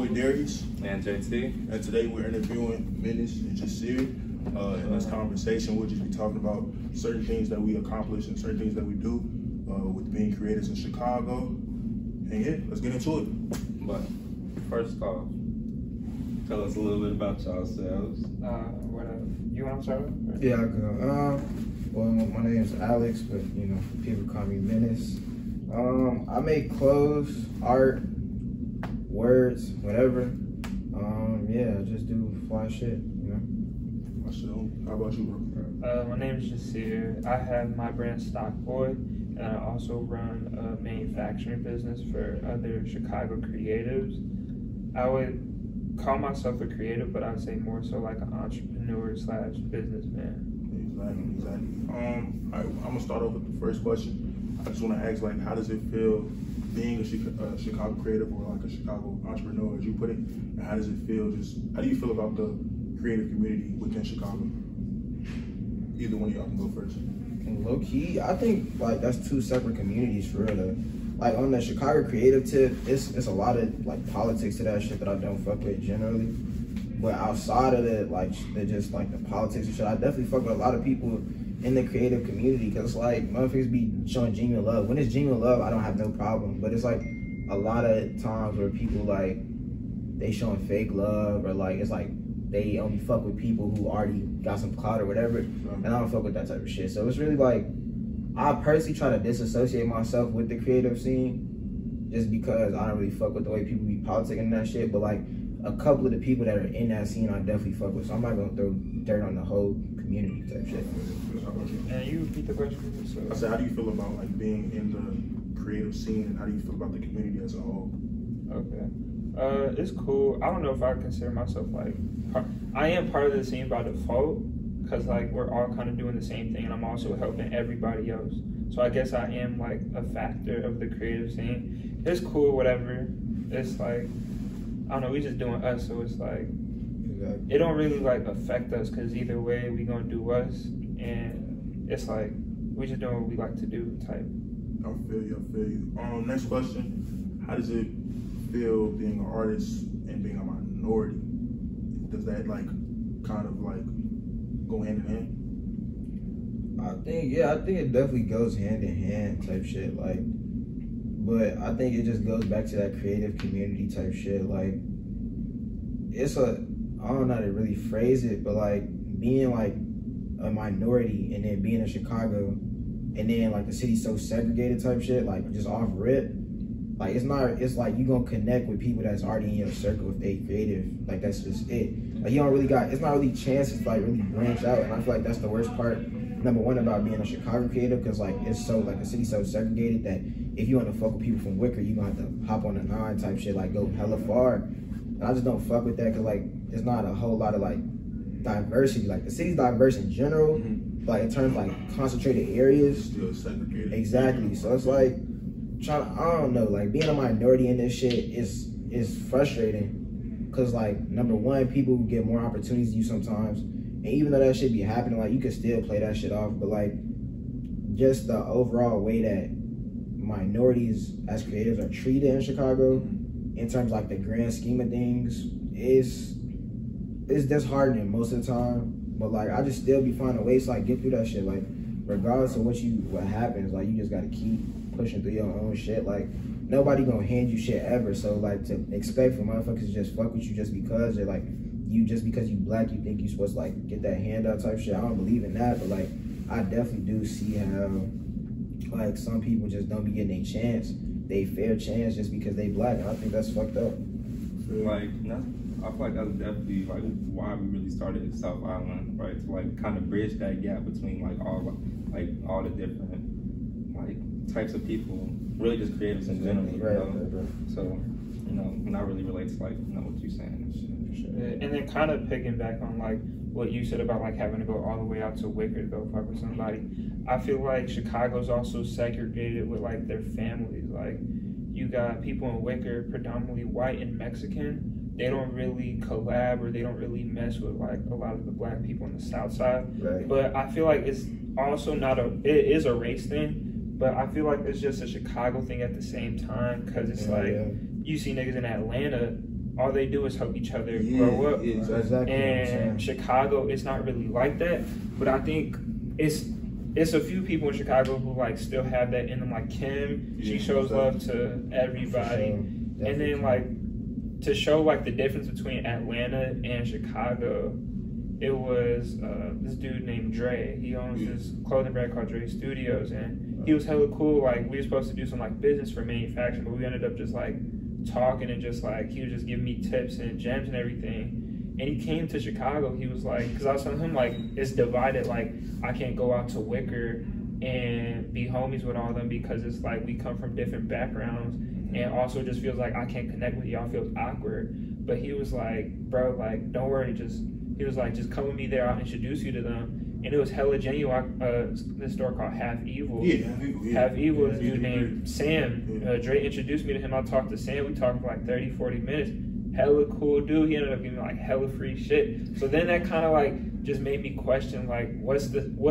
boy Darius. And JT. And today we're interviewing Menace4Hire. In this conversation, we'll just be talking about certain things that we accomplish and certain things that we do with being creators in Chicago. And yeah, let's get into it. But first off, tell us a little bit about yourselves. You want to start? Yeah, I go. Well, my name is Alex, but you know, people call me Menace. I make clothes, art, words, whatever. Yeah, I just do fly shit, you know. How about you, bro? My name is Jasir. I have my brand Stockboy, and I also run a manufacturing business for other Chicago creatives. I would call myself a creative, but I'd say more so like an entrepreneur / businessman. Exactly. I'm gonna start off with the first question. I just want to ask, like, how does it feel being a Chicago creative or like a Chicago entrepreneur, as you put it? And how does it feel? How do you feel about the creative community within Chicago? Either one of y'all can go first. And low key, I think like that's two separate communities for real though. Like on the Chicago creative tip, it's a lot of like politics to that shit that I don't fuck with generally. But outside of it, like just like the politics and shit, I definitely fuck with a lot of people in the creative community, because like motherfuckers be showing genuine love. When it's genuine love, I don't have no problem. But it's like a lot of times where people like they showing fake love, or like it's like they only fuck with people who already got some clout or whatever, and I don't fuck with that type of shit. So it's really like I personally try to disassociate myself with the creative scene, just because I don't really fuck with the way people be politicking and that shit. But like a couple of the people that are in that scene, I definitely fuck with. So I'm not gonna throw dirt on the whole community type shit. And you repeat the question? So. I said, how do you feel about like being in the creative scene, and how do you feel about the community as a whole? Okay. It's cool. I don't know if I consider myself like I am part of the scene by default, because like we're all kind of doing the same thing, and I'm also helping everybody else. So I guess I am like a factor of the creative scene. It's cool, whatever. It's like, I don't know, we just doing us, so it's like it don't really like affect us, because either way we gonna do us, and it's like we just doing what we like to do type. I feel you. Next question. How does it feel being an artist and being a minority? Does that like kind of like go hand in hand? I think it definitely goes hand in hand type shit. Like, but I think it just goes back to that creative community type shit. Like, I don't know how to really phrase it, but like being like a minority and then being in Chicago, and then like the city's so segregated type shit, like just off rip. Like it's like you gonna connect with people that's already in your circle if they creative. Like that's just it. Like you don't really it's not really chances to like really branch out. And I feel like that's the worst part, number one, about being a Chicago creative, because like it's so like the city's so segregated that if you want to fuck with people from Wicker, you gonna have to hop on a 9 type shit, like go hella far. And I just don't fuck with that, because like there's not a whole lot of like diversity. Like the city's diverse in general, but like in terms of like concentrated areas, still segregated. Exactly. So it's like I don't know, like being a minority in this shit is frustrating, because like number one, people get more opportunities than you sometimes, and even though that shit be happening, like you can still play that shit off. But like just the overall way that minorities as creators are treated in Chicago, in terms of like the grand scheme of things, is disheartening most of the time. But like I just still be finding ways to like get through that shit. Like regardless of what happens, like you just gotta keep pushing through your own shit. Like nobody gonna hand you shit ever, so like to expect for motherfuckers to just fuck with you just because they're like just because you black, you think you supposed to like get that handout type shit. I don't believe in that, but like I definitely do see how like some people just don't be getting a chance, they fair chance, just because they black, and I think that's fucked up. Like I feel like that's definitely like why we really started South Island, right? To like kind of bridge that gap between like all the different like types of people, really just creatives in general, you know? So, you know, when I really relate to like, you know, what you're saying and shit. And then kind of picking back on like what you said about like having to go all the way out to Wicker to go fuck with somebody. I feel like Chicago's also segregated with like their families. Like you got people in Wicker, predominantly white and Mexican. They don't really collab, or they don't really mess with like a lot of the black people on the South Side. Right. But I feel like it's also it is a race thing, but I feel like it's just a Chicago thing at the same time, because it's you see niggas in Atlanta all they do is help each other grow up. Yeah, exactly. And Chicago, it's not really like that. But I think it's a few people in Chicago who like still have that in them. Like Kim, she shows love to everybody. And then like to show like the difference between Atlanta and Chicago, it was this dude named Dre. He owns this clothing brand called Dre Studios, and he was hella cool. Like we were supposed to do some like business for manufacturing, but we ended up just like talking and just like he was just giving me tips and gems and everything. And he came to Chicago. He was like, because I was telling him like it's divided. Like I can't go out to Wicker and be homies with all of them because it's like we come from different backgrounds, and also it just feels like I can't connect with y'all. Feels awkward. But he was like, bro, like don't worry, he was like, just come with me there. I'll introduce you to them. And it was hella genuine. This store called Half Evil. Half Evil is a dude named Sam. Dre introduced me to him. I talked to Sam. We talked for like 30, 40 minutes. Hella cool dude. He ended up giving me like hella free shit. So then that kind of like just made me question like, what's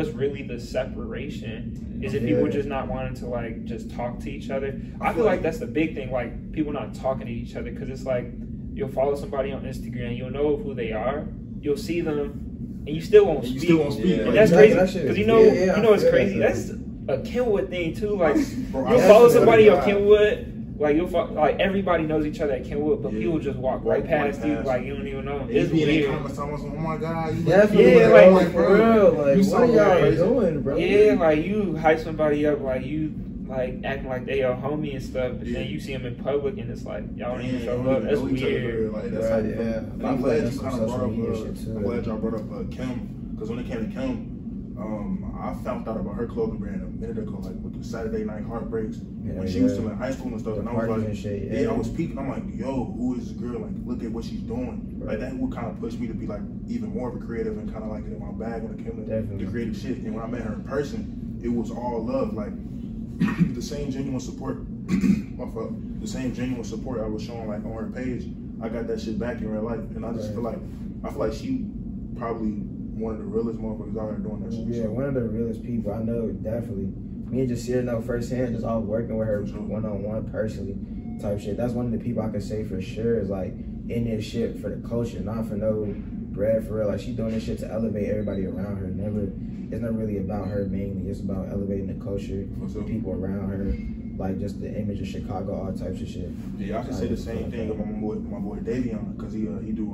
really the separation? Is it people just not wanting to like just talk to each other? I feel like that's the big thing. Like people not talking to each other, because it's like you'll follow somebody on Instagram, you'll know who they are, you'll see them, and you still won't speak. And that's crazy, because you know it's crazy. That's a Kenwood thing too. Like you'll follow somebody on Kenwood, like like everybody knows each other at Kenwood, but people just walk right past you, like you don't even know them. It's weird. Oh my god, like for real, like what are y'all doing, bro? Yeah, like you hype somebody up, like you like acting like they are homie and stuff, but then you see them in public and it's like y'all don't even show love. That's weird. Like, that's I'm glad you kind of brought up. I'm glad y'all brought up Kim, because when it came to Kim, I found out about her clothing brand a minute ago, like with the Saturday Night Heartbreaks, when she was still in high school and stuff, and I was like, I was peeping. I'm like, yo, who is this girl? Like, look at what she's doing. Like that would kind of push me to be like even more of a creative and kind of like it in my bag when it came to the creative shit. And when I met her in person, it was all love, like. The same genuine support, the same genuine support I was showing like on her page, I got that shit back in real life, and I just feel like she probably one of the realest motherfuckers out there doing that shit. Yeah, one of the realest people I know, definitely. Me and Jasir know firsthand, just all working with her one-on-one personally, type shit. That's one of the people I can say for sure is like in this shit for the culture, not for no bread, for real. Like she doing this shit to elevate everybody around her. It's not really about her mainly. It's about elevating the culture, the people around her, like just the image of Chicago, all types of shit. Yeah, I can say the same thing about my boy Davion, because he do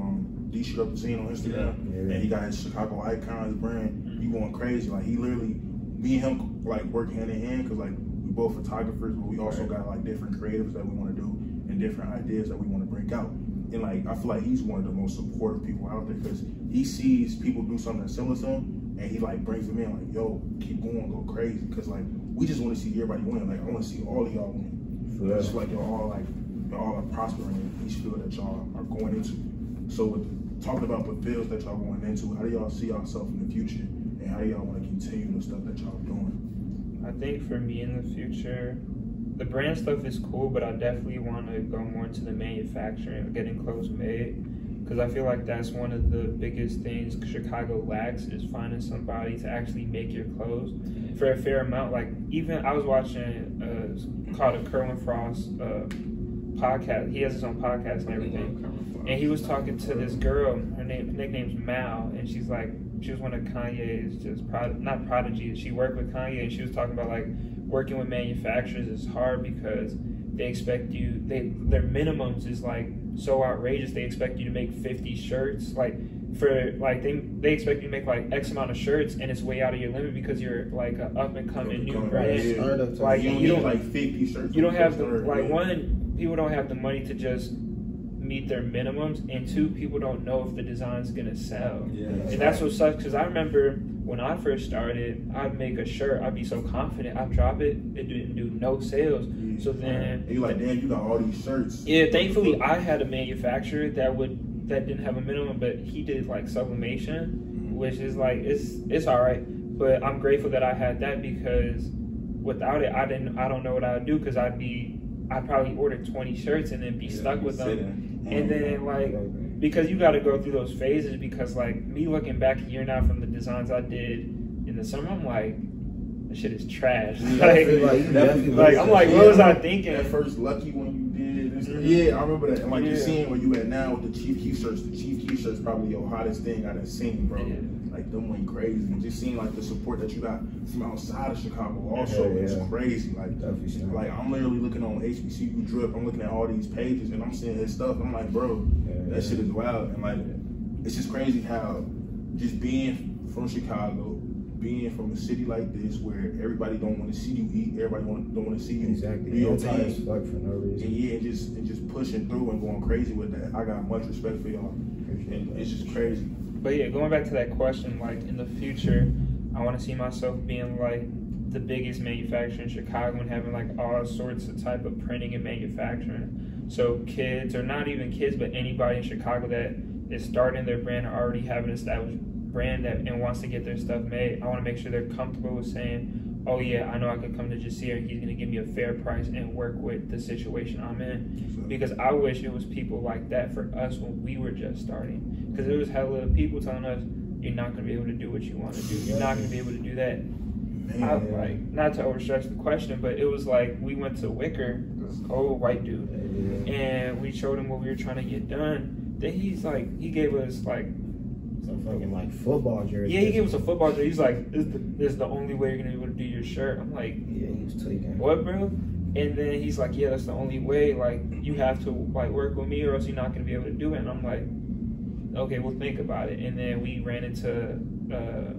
D-Shit Up the Scene on Instagram, and he got his Chicago Icons brand. He going crazy. Like he literally, me and him like work hand in hand, because like we both photographers, but we also got like different creatives that we want to do and different ideas that we want to bring out. And like I feel like he's one of the most supportive people out there, because he sees people do something similar to him, and he like brings them in like, yo, keep going, go crazy, because like we just want to see everybody win. Like I want to see all of y'all win. Just like y'all all are prospering in each field that y'all are going into. So with talking about the fields that y'all going into, how do y'all see yourself in the future, and how do y'all want to continue the stuff that y'all doing? I think for me in the future, the brand stuff is cool, but I definitely want to go more into the manufacturing, getting clothes made, because I feel like that's one of the biggest things Chicago lacks, is finding somebody to actually make your clothes for a fair amount. Like even I was watching called a Kerwin Frost podcast. He has his own podcast and everything, and he was talking to this girl. Her nickname's Mal, and she was one of Kanye's not prodigies. She worked with Kanye, and she was talking about like working with manufacturers is hard because they expect you, their minimums is like so outrageous. They expect you to make 50 shirts, like for like they expect you to make like X amount of shirts, and it's way out of your limit because you're like an up and coming new brand. Like you don't like 50 shirts. You don't have the one, people don't have the money to just meet their minimums, and two, people don't know if the design's gonna sell. And that's what sucks, because I remember when I first started, I'd make a shirt, I'd be so confident, I'd drop it, it didn't do no sales. So then you like, damn, you got all these shirts. Yeah, thankfully I had a manufacturer that didn't have a minimum, but he did like sublimation, which is like it's all right. But I'm grateful that I had that, because without it, I don't know what I'd do, because I'd probably order 20 shirts and then be stuck with them. And then like, because you got to go through those phases, because like me looking back a year now from the designs I did in the summer, I'm like, that shit is trash. Like I'm like, what was I thinking? That first Lucky one you did, Yeah, I remember that. And like you seeing where you at now with the Chief Keef shirts. The Chief Keef shirt's probably your hottest thing I done seen, bro. Yeah. Like them went crazy. And just seeing like the support that you got from outside of Chicago also is crazy. Like I'm literally looking on HBCU Drip. I'm looking at all these pages and I'm seeing his stuff. I'm like, bro, that shit is wild. And like, it's just crazy how just being from Chicago, being from a city like this where everybody don't want to see you eat, everybody don't want to see you do your thing. For no reason. And just pushing through and going crazy with that. I got much respect for y'all. And it's just crazy. But yeah, going back to that question, like in the future, I want to see myself being like the biggest manufacturer in Chicago and having like all sorts of type of printing and manufacturing. So kids, or not even kids, but anybody in Chicago that is starting their brand or already have an established brand that and wants to get their stuff made, I want to make sure they're comfortable with saying, oh yeah, I know I could come to Jasir and he's going to give me a fair price and work with the situation I'm in. Because I wish it was people like that for us when we were just starting. Because there was hella people telling us, you're not going to be able to do what you want to do. You're not going to be able to do that. I, like, not to overstretch the question, but it was like we went to Wicker, this old white dude, and we showed him what we were trying to get done. Then he's like, he gave us like some fucking like football jersey. Yeah, he gave us a football jersey. He's like, this is the only way you're gonna be able to do your shirt. I'm like, yeah, he was tweaking. What, bro? And then he's like, yeah, that's the only way. Like, you have to like work with me, or else you're not gonna be able to do it. And I'm like, okay, we'll think about it. And then we ran into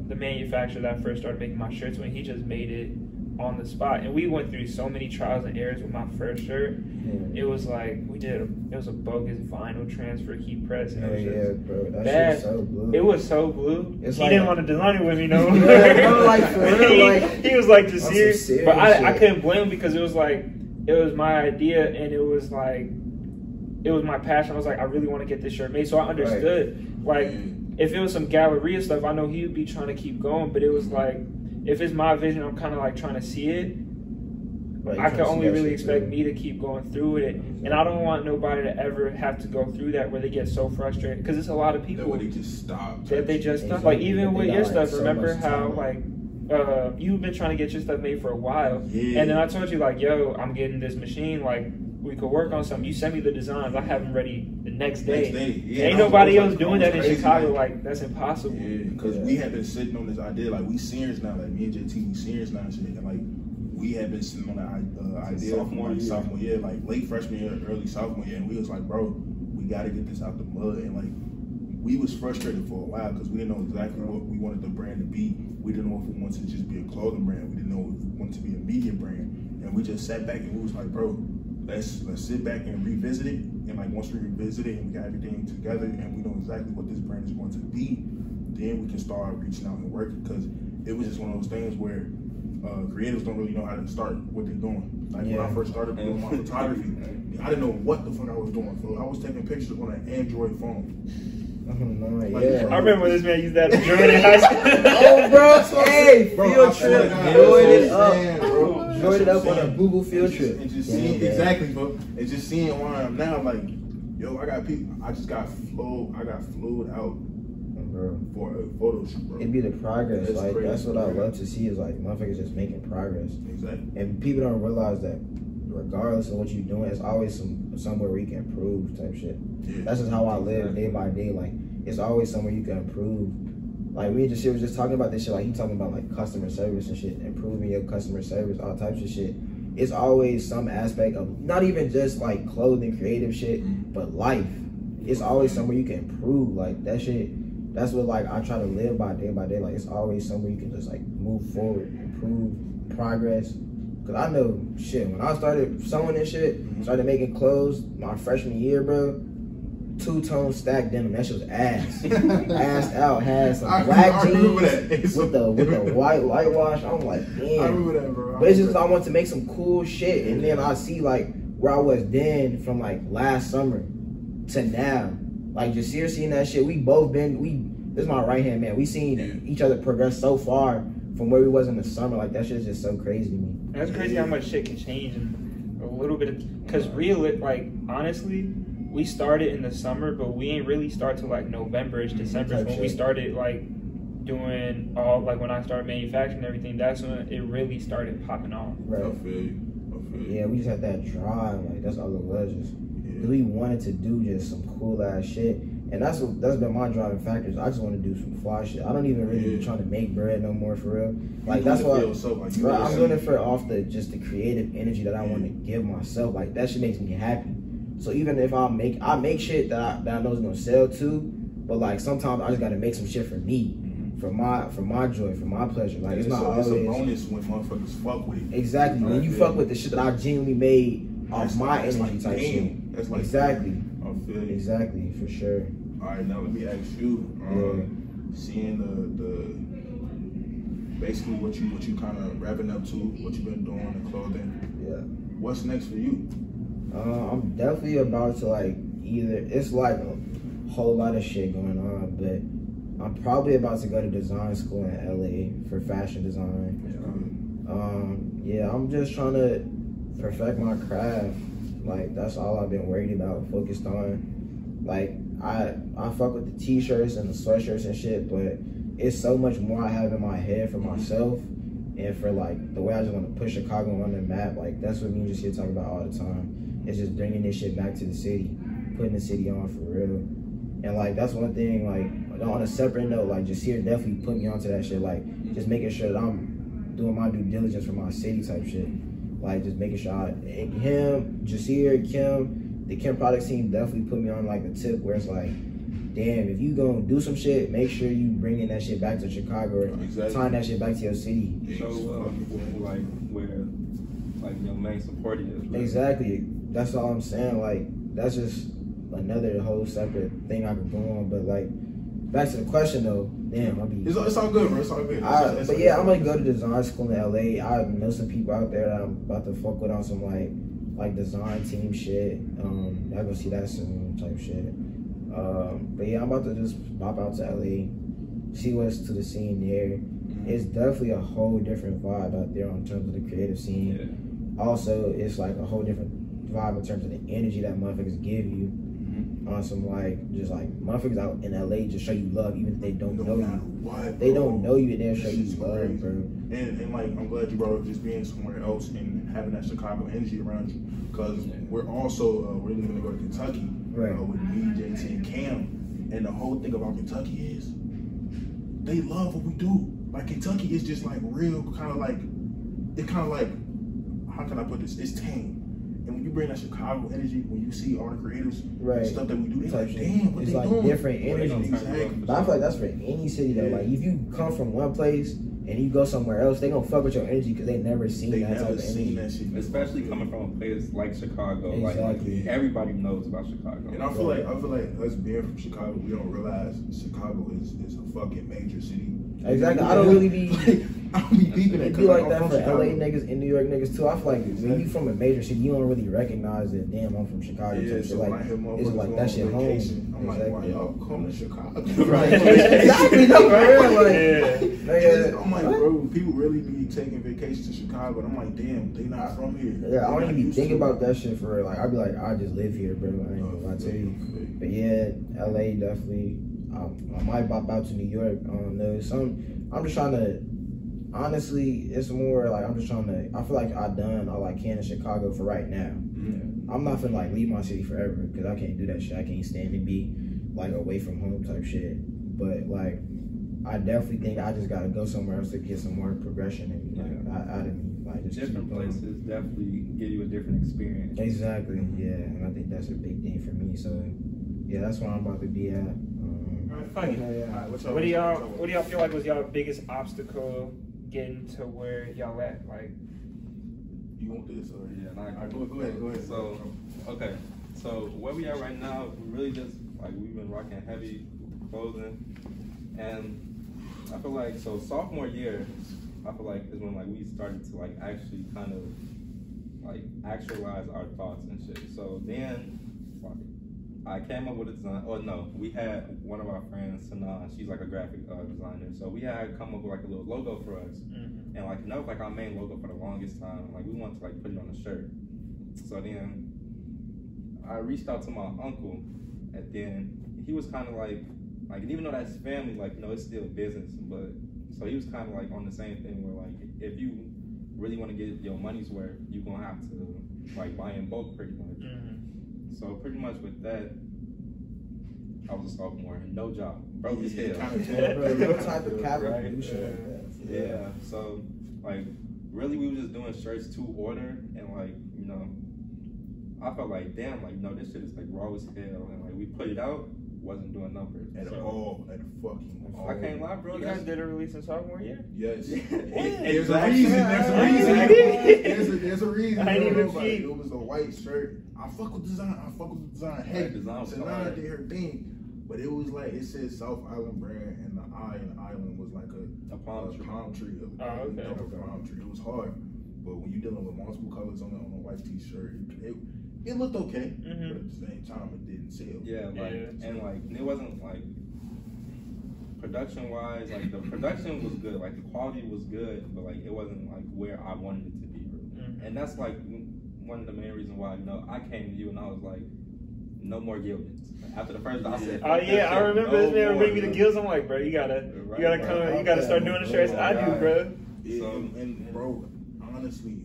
the manufacturer that I first started making my shirts when. He just made it on the spot, and we went through so many trials and errors with my first shirt. It was like it was a bogus vinyl transfer heat press. And it was bro, that bad. shit's so blue. It was so blue. It's he like, didn't want to design it with me no more. Like for real, like he was like Jasir, but I shit. couldn't blame him because it was like it was my idea and it was like it was my passion. I was like, I really want to get this shirt made, so I understood. Like if it was some Galleria stuff, I know he would be trying to keep going, but it was like if it's my vision, I'm kind of like trying to see it. I can only really expect me to keep going through with it, and I don't want nobody to ever have to go through that where they get so frustrated because it's a lot of people that they just stop. That they just stop. Like even with your stuff, remember how like you've been trying to get your stuff made for a while, and then I told you like, yo, I'm getting this machine, like we could work on something. You send me the designs, I have them ready the next day. Ain't nobody else doing that in Chicago. Like that's impossible. Yeah, because we have been sitting on this idea, like we seniors now, like me and JT, we seniors now, and shit, and like. We had been sitting on the idea from sophomore year, like late freshman year, early sophomore year, and we was like, bro, we got to get this out the mud. And like, we was frustrated for a while because we didn't know exactly what we wanted the brand to be. We didn't know if we wanted to just be a clothing brand. We didn't know if we wanted to be a media brand. And we just sat back and we was like, bro, let's sit back and revisit it. And like once we revisit it and we got everything together and we know exactly what this brand is going to be, then we can start reaching out and working. Because it was just one of those things where creatives don't really know how to start what they're doing. Like when I first started doing my photography, I didn't know what the fuck I was doing. So I was taking pictures on an Android phone. I remember when this man used that in high school. Oh, bro, hey, field trip, enjoyed it up, bro. Enjoyed it up on a Google field trip. And just seeing exactly, bro. And just seeing where I am now, like, yo, I got people. I got flowed out. For a photo shoot, bro. It'd be the progress. That's like crazy, that's what I love to see is like motherfuckers just making progress. Exactly. And people don't realize that regardless of what you're doing, it's always somewhere where you can improve type shit. Yeah. That's just how I live day by day. Like it's always somewhere you can improve. Like me and Jasir was just talking about this shit. Like he talking about like customer service and shit, improving your customer service, all types of shit. It's always some aspect of not even just like clothing, creative shit, but life. It's always somewhere you can improve. Like that shit. That's what like I try to live by day. Like it's always somewhere you can just like move forward, improve, progress. Cause I know shit, when I started sewing and shit, started making clothes my freshman year, bro, 2-tone stacked denim, that shit was ass. Assed out, had some black jeans with the whitewash. I'm like, damn. I remember that, bro. But it's just I want to make some cool shit, and then I see like where I was then from like last summer to now. Like Jasir seeing that shit, this is my right hand man. We seen each other progress so far from where we was in the summer. Like that shit's just so crazy to me. That's crazy how much shit can change in a little bit. Cause like honestly, we started in the summer, but we ain't really start till like November-ish, December. When we started like doing all like when I started manufacturing and everything. That's when it really started popping off. Right. I feel you. Yeah, we just had that drive. Like that's all it was. because we wanted to do just some cool ass shit, and that's been my driving factors. I just want to do some fly shit. I don't even really be trying to make bread no more for real. Like that's why I'm doing it for off the creative energy that I want to give myself. Like that shit makes me happy. So even if I make shit that I know is gonna sell too, but like sometimes I just gotta make some shit for me. For my joy, for my pleasure. Like it's not always a bonus when motherfuckers fuck with it. Exactly. When you fuck with the shit that I genuinely made off my energy type shit. That's like exactly. I feel you. Exactly, for sure. All right, now let me ask you. Seeing the basically what you kind of wrapping up to, what you've been doing, the clothing. Yeah. What's next for you? I'm definitely about to it's like a whole lot of shit going on, but I'm probably about to go to design school in LA for fashion design. Yeah, I'm just trying to perfect my craft. Like that's all I've been worried about, focused on. Like I fuck with the t-shirts and the sweatshirts and shit, but it's so much more I have in my head for myself and for like the way I just want to push Chicago on the map. Like that's what me and Jasir talk about all the time. It's just bringing this shit back to the city, putting the city on for real. And like that's one thing, like on a separate note, like Jasir definitely put me onto that shit, like just making sure that I'm doing my due diligence for my city type shit. Like just making sure him, Jasir, Kim, the Kim product team definitely put me on like a tip where it's like, damn, if you gonna do some shit, make sure you bringing that shit back to Chicago or tying that shit back to your city. So like where like your main support is. Right? Exactly. That's all I'm saying. Like that's just another whole separate thing I could go on, but like back to the question though, damn, it's all good, bro. It's all good. But yeah, I'm gonna go to design school in LA. I know some people out there that I'm about to fuck with on some like design team shit. Y'all gonna see that soon type shit. But yeah, I'm about to just pop out to LA, see what's to the scene there. It's definitely a whole different vibe out there in terms of the creative scene. Also, it's like a whole different vibe in terms of the energy that motherfuckers give you. On some just like motherfuckers out in LA just show you love even if they don't know you. They don't know you and they'll show you love, bro. And like I'm glad you brought up just being somewhere else and having that Chicago energy around you, because we're also we're gonna go to Kentucky with me, JT, and Cam. And the whole thing about Kentucky is they love what we do. Like Kentucky is just like real kind of like how can I put this? It's tame. And when you bring that Chicago energy, when you see all the creators, and stuff that we do, they're like, damn, what it's they like doing? Different energy. Exactly. But I feel like that's for any city though. Like if you come from one place and you go somewhere else, they gonna fuck with your energy because they never seen that type of energy. Especially coming from a place like Chicago. Exactly. Like everybody knows about Chicago. And I feel like us being from Chicago, we don't realize Chicago is a fucking major city. Exactly. I don't really be I don't be peeping it. Be like that for LA niggas and New York niggas too. I feel like when you from a major city, you don't really recognize that. Damn, I'm from Chicago. Yeah, so like it's like that shit home. I'm like, why y'all come to Chicago? Right. Exactly. No, I'm like, bro, people really be taking vacations to Chicago, and I'm like, damn, they not from here. Yeah, I don't even be thinking about that shit for real. Like, I'd be like, I just live here, bro. I ain't gonna lie to you. But yeah, LA definitely. I might pop out to New York. I don't know. I'm just trying to. Honestly, it's more like I'm just trying to. I feel like I've done all I can in Chicago for right now. I'm not finna like leave my city forever because I can't do that shit. I can't stand to be like away from home type shit. But like, I definitely think I just gotta go somewhere else to get some more progression and out of me. Like just different places definitely give you a different experience. Exactly. Yeah, and I think that's a big thing for me. So yeah, that's where I'm about to be at. Funny. What do y'all feel like was y'all biggest obstacle getting to where y'all at? Like, you want this or go ahead. So, okay. So where we at right now, we really just like we've been rocking heavy clothing, and I feel like sophomore year, I feel like is when like we started to like actually kind of like actualize our thoughts and shit. So then I came up with a design. Oh no, we had one of our friends, Sana. She's like a graphic designer. So we had come up with like a little logo for us, and like that was like our main logo for the longest time. Like we wanted to like put it on a shirt. So then I reached out to my uncle, and then he was kind of like even though that's family, like it's still business. But so he was kind of like on the same thing where like if you really want to get your money's worth, you're gonna have to like buy in bulk pretty much. So pretty much with that, I was a sophomore, no job, broke as hell. No type of capital Right. do shit like that. Yeah. So like, really, we were just doing shirts to order, and like, you know, I felt like, damn, like, no, this shit is like raw as hell, and like we put it out, wasn't doing numbers At all, at fucking all. I can't lie, bro. You guys did a release in sophomore year? Yes. There's a reason. There's a reason. There's a reason. I ain't even Like, peep. it was a white shirt. I fuck with design. Hey, Right, design was Sanaa hard. did her thing. But it was like, it said South Island brand, and the I in the island was like a palm tree. Oh, okay. A palm tree. It was hard. But when you're dealing with multiple colors on a white t-shirt, it looked okay. But at the same time, it didn't sell. Yeah, like, and like, it wasn't like, production wise, like the production was good, like the quality was good, but like it wasn't like where I wanted it to be. And that's like one of the main reasons why, you know, I came to you and I was like, no more Gildings. After the first, I said, oh yeah, I remember this man bring me the gills. I'm like, bro, you gotta come, you gotta start doing the shirts I do, bro. Yeah, so, and bro, honestly,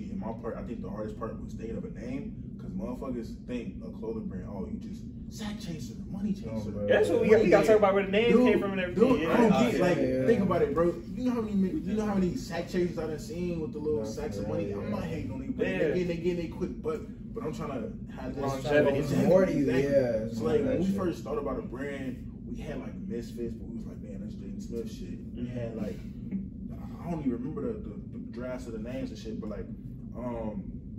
in my part, I think the hardest part was thinking of a name, because motherfuckers think a clothing brand, oh, you just sack chaser, money chaser. That's what we gotta talk about where the name came from and everything. Dude, I don't get, like, think about it, bro. You know how many sack chasers I done seen with the little sacks of money? I'm not hating on them, but they getting it quick, but I'm trying to have this longevity. It's more to you, yeah. So like when we first thought about a brand, we had like Misfits, but we was like, man, that's Jaden Smith shit. We had like, I don't even remember the drafts of the names and shit, but like,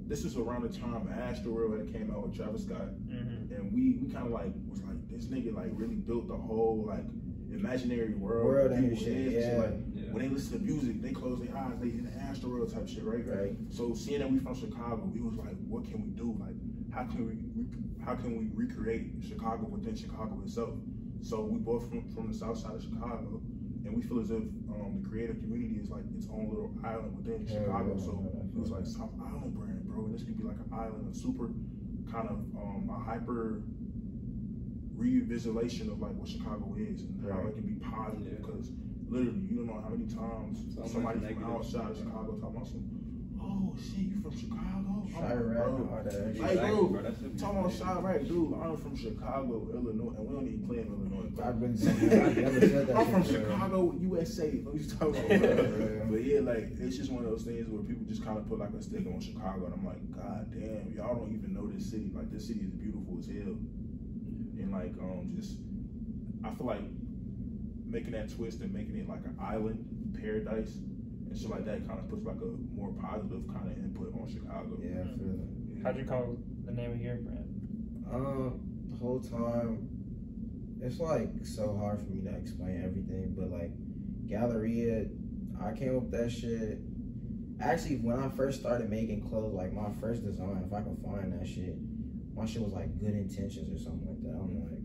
this is around the time Astroworld had came out with Travis Scott, and we kind of like was like, this nigga like really built the whole like imaginary world and shit. Yeah. So, like, when they listen to music, they close their eyes, they in the Astroworld type shit, right? So seeing that we from Chicago, we was like, what can we do? Like, how can we recreate Chicago within Chicago itself? So we both from the south side of Chicago, and we feel as if the creative community is like its own little island within Chicago. So it was like South Island brand, bro, and this could be like an island, a super kind of a hyper revisualization of like what Chicago is and how it can be positive, because literally you don't know how many times somebody from outside of Chicago talking about some, oh shit, you from Chicago? Like, bro, talking about Shy Rack, dude, I'm from Chicago, Illinois, and we don't even play in Illinois. I've been saying that. I'm from Chicago, USA. What you talking about? But yeah, like, it's just one of those things where people just kind of put like a stick on Chicago, and I'm like, God damn, y'all don't even know this city. Like, this city is beautiful as hell. And like, just, I feel like making that twist and making it like an island paradise and shit like that kind of puts like a more positive kind of input on Chicago. Yeah, I feel that. How'd you call the name of your brand? The whole time, it's like so hard for me to explain everything, but like Galleria, I came up with that shit. Actually, when I first started making clothes, like my first design, if I can find that shit, my shit was like Good Intentions or something like that. I'm like,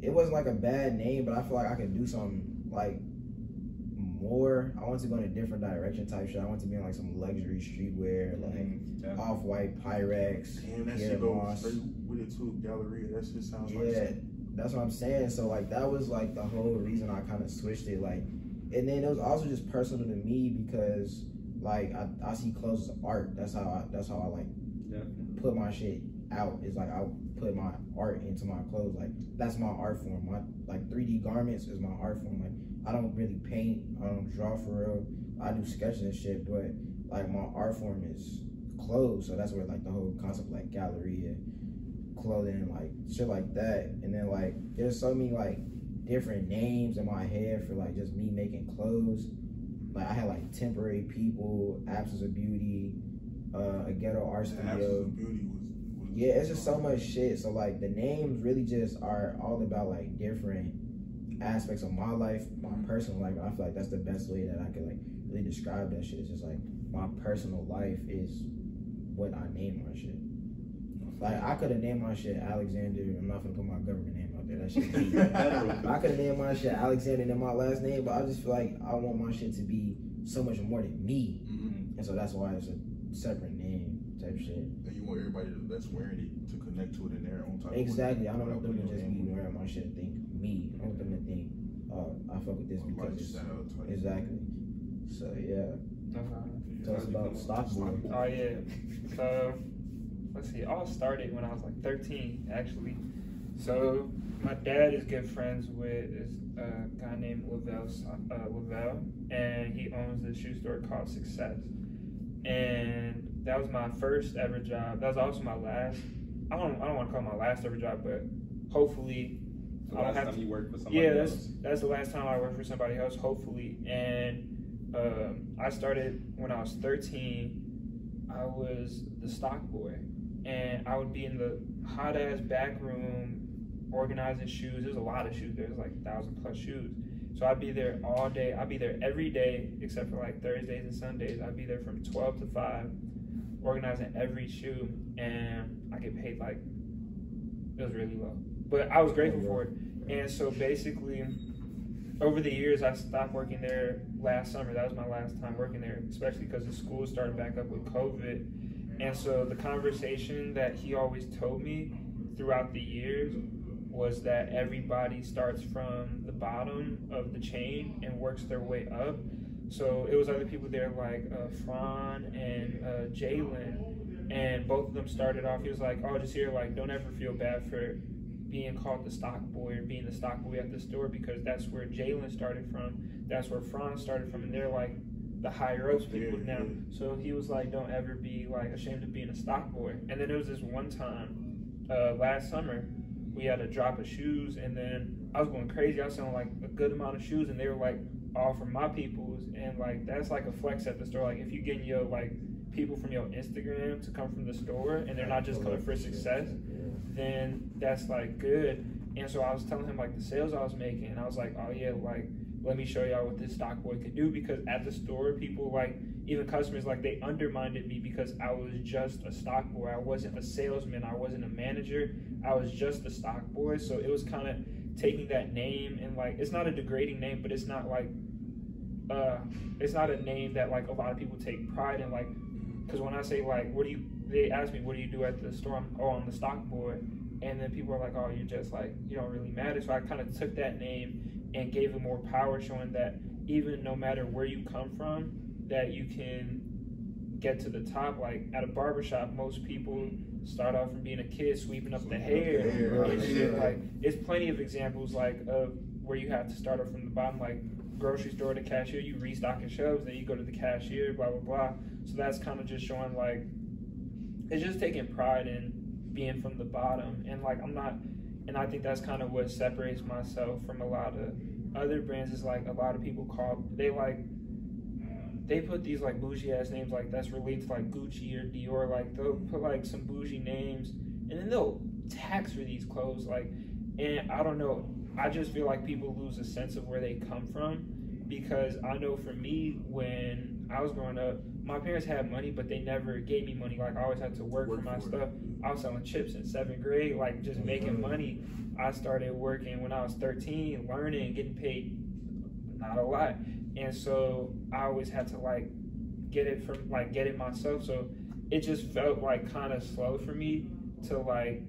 it wasn't like a bad name, but I feel like I could do something like more. I want to go in a different direction type shit. I want to be in like some luxury streetwear, like off-white Pyrex. Damn, that shit goes straight with it too. Galleria, that shit sounds like something. That's what I'm saying. So like that was like the whole reason I kind of switched it. Like, and then it was also just personal to me because like I see clothes as art. That's how I like put my shit out. It's like I put my art into my clothes. Like that's my art form. My like 3D garments is my art form. Like I don't really paint. I don't draw for real. I do sketches and shit, but like my art form is clothes. So that's where like the whole concept like Galleria, clothing, like shit like that. And then like there's so many like different names in my head for like just me making clothes. Like I had like Temporary People, Absence of Beauty, a Ghetto Art Studio. Absence of Beauty was yeah, it's just so much shit. So like the names really just are all about like different aspects of my life, my personal life. I feel like that's the best way that I could like really describe that shit. It's just like my personal life is what I name my shit. Like I could have named my shit Alexander. I'm not gonna put my government name out there. That shit. I could have named my shit Alexander and then my last name, but I just feel like I want my shit to be so much more than me, and so that's why it's a separate name type shit. And you want everybody that's wearing it to connect to it in their own type. Exactly. I don't want them to just be wearing my shit and think me. I want them to think, I fuck with this because it's exactly. So yeah. Tell us about Stockboy. Oh yeah. So let's see, it all started when I was like 13, actually. So my dad is good friends with a guy named Lavelle, and he owns a shoe store called Success. And that was my first ever job. That was also my last. I don't want to call it my last ever job, but hopefully. The last time you worked for somebody else? That's the last time I worked for somebody else, hopefully. And I started when I was 13. I was the stock boy, and I would be in the hot ass back room organizing shoes. There's a lot of shoes. There's like 1,000+ shoes. So I'd be there all day. I'd be there every day except for like Thursdays and Sundays. I'd be there from 12 to 5, organizing every shoe, and I get paid like, it was really low. But I was grateful for it. And so basically, over the years, I stopped working there last summer. That was my last time working there, especially because the school started back up with COVID. And so the conversation that he always told me throughout the years was that everybody starts from the bottom of the chain and works their way up. So it was other people there like Fran and Jalen, and both of them started off, he was like, oh, Jasir, like, don't ever feel bad for being called the stock boy or being the stock boy at the store, because that's where Jalen started from, that's where Fran started from, and they're like the higher ups people now. So he was like, don't ever be like ashamed of being a stock boy. And then there was this one time last summer, we had a drop of shoes, and then I was going crazy. I was selling like a good amount of shoes, and they were like all from my peoples, and like that's like a flex at the store. Like if you get your like people from your Instagram to come from the store, and they're not just coming for success, then that's like good. And so I was telling him like the sales I was making, and I was like, oh yeah, like let me show y'all what this stock boy could do, because at the store, people like, even customers, like they undermined me because I was just a stock boy. I wasn't a salesman, I wasn't a manager, I was just a stock boy. So it was kind of taking that name, and like, it's not a degrading name, but it's not like, it's not a name that like a lot of people take pride in, like, because when I say like, they ask me, what do you do at the store? I'm the stock boy. And then people are like, oh, you're just like, you don't really matter. So I kind of took that name and gave it more power, showing that even no matter where you come from, that you can get to the top. Like at a barbershop, most people start off from being a kid sweeping up the hair and shit. Like it's plenty of examples like of where you have to start off from the bottom, like grocery store to cashier, you restocking shelves, then you go to the cashier, blah blah blah. So that's kind of just showing like, it's just taking pride in being from the bottom. And like I'm not, and I think that's kind of what separates myself from a lot of other brands, is like a lot of people they put these like bougie ass names like that's related to like Gucci or Dior, like they'll put like some bougie names, and then they'll tax for these clothes, like, and I don't know, I just feel like people lose a sense of where they come from. Because I know for me, when I was growing up, my parents had money, but they never gave me money. Like I always had to work for my stuff. I was selling chips in 7th grade, like just making money. I started working when I was 13, learning, getting paid not a lot. And so I always had to like get it myself. So it just felt like kind of slow for me to like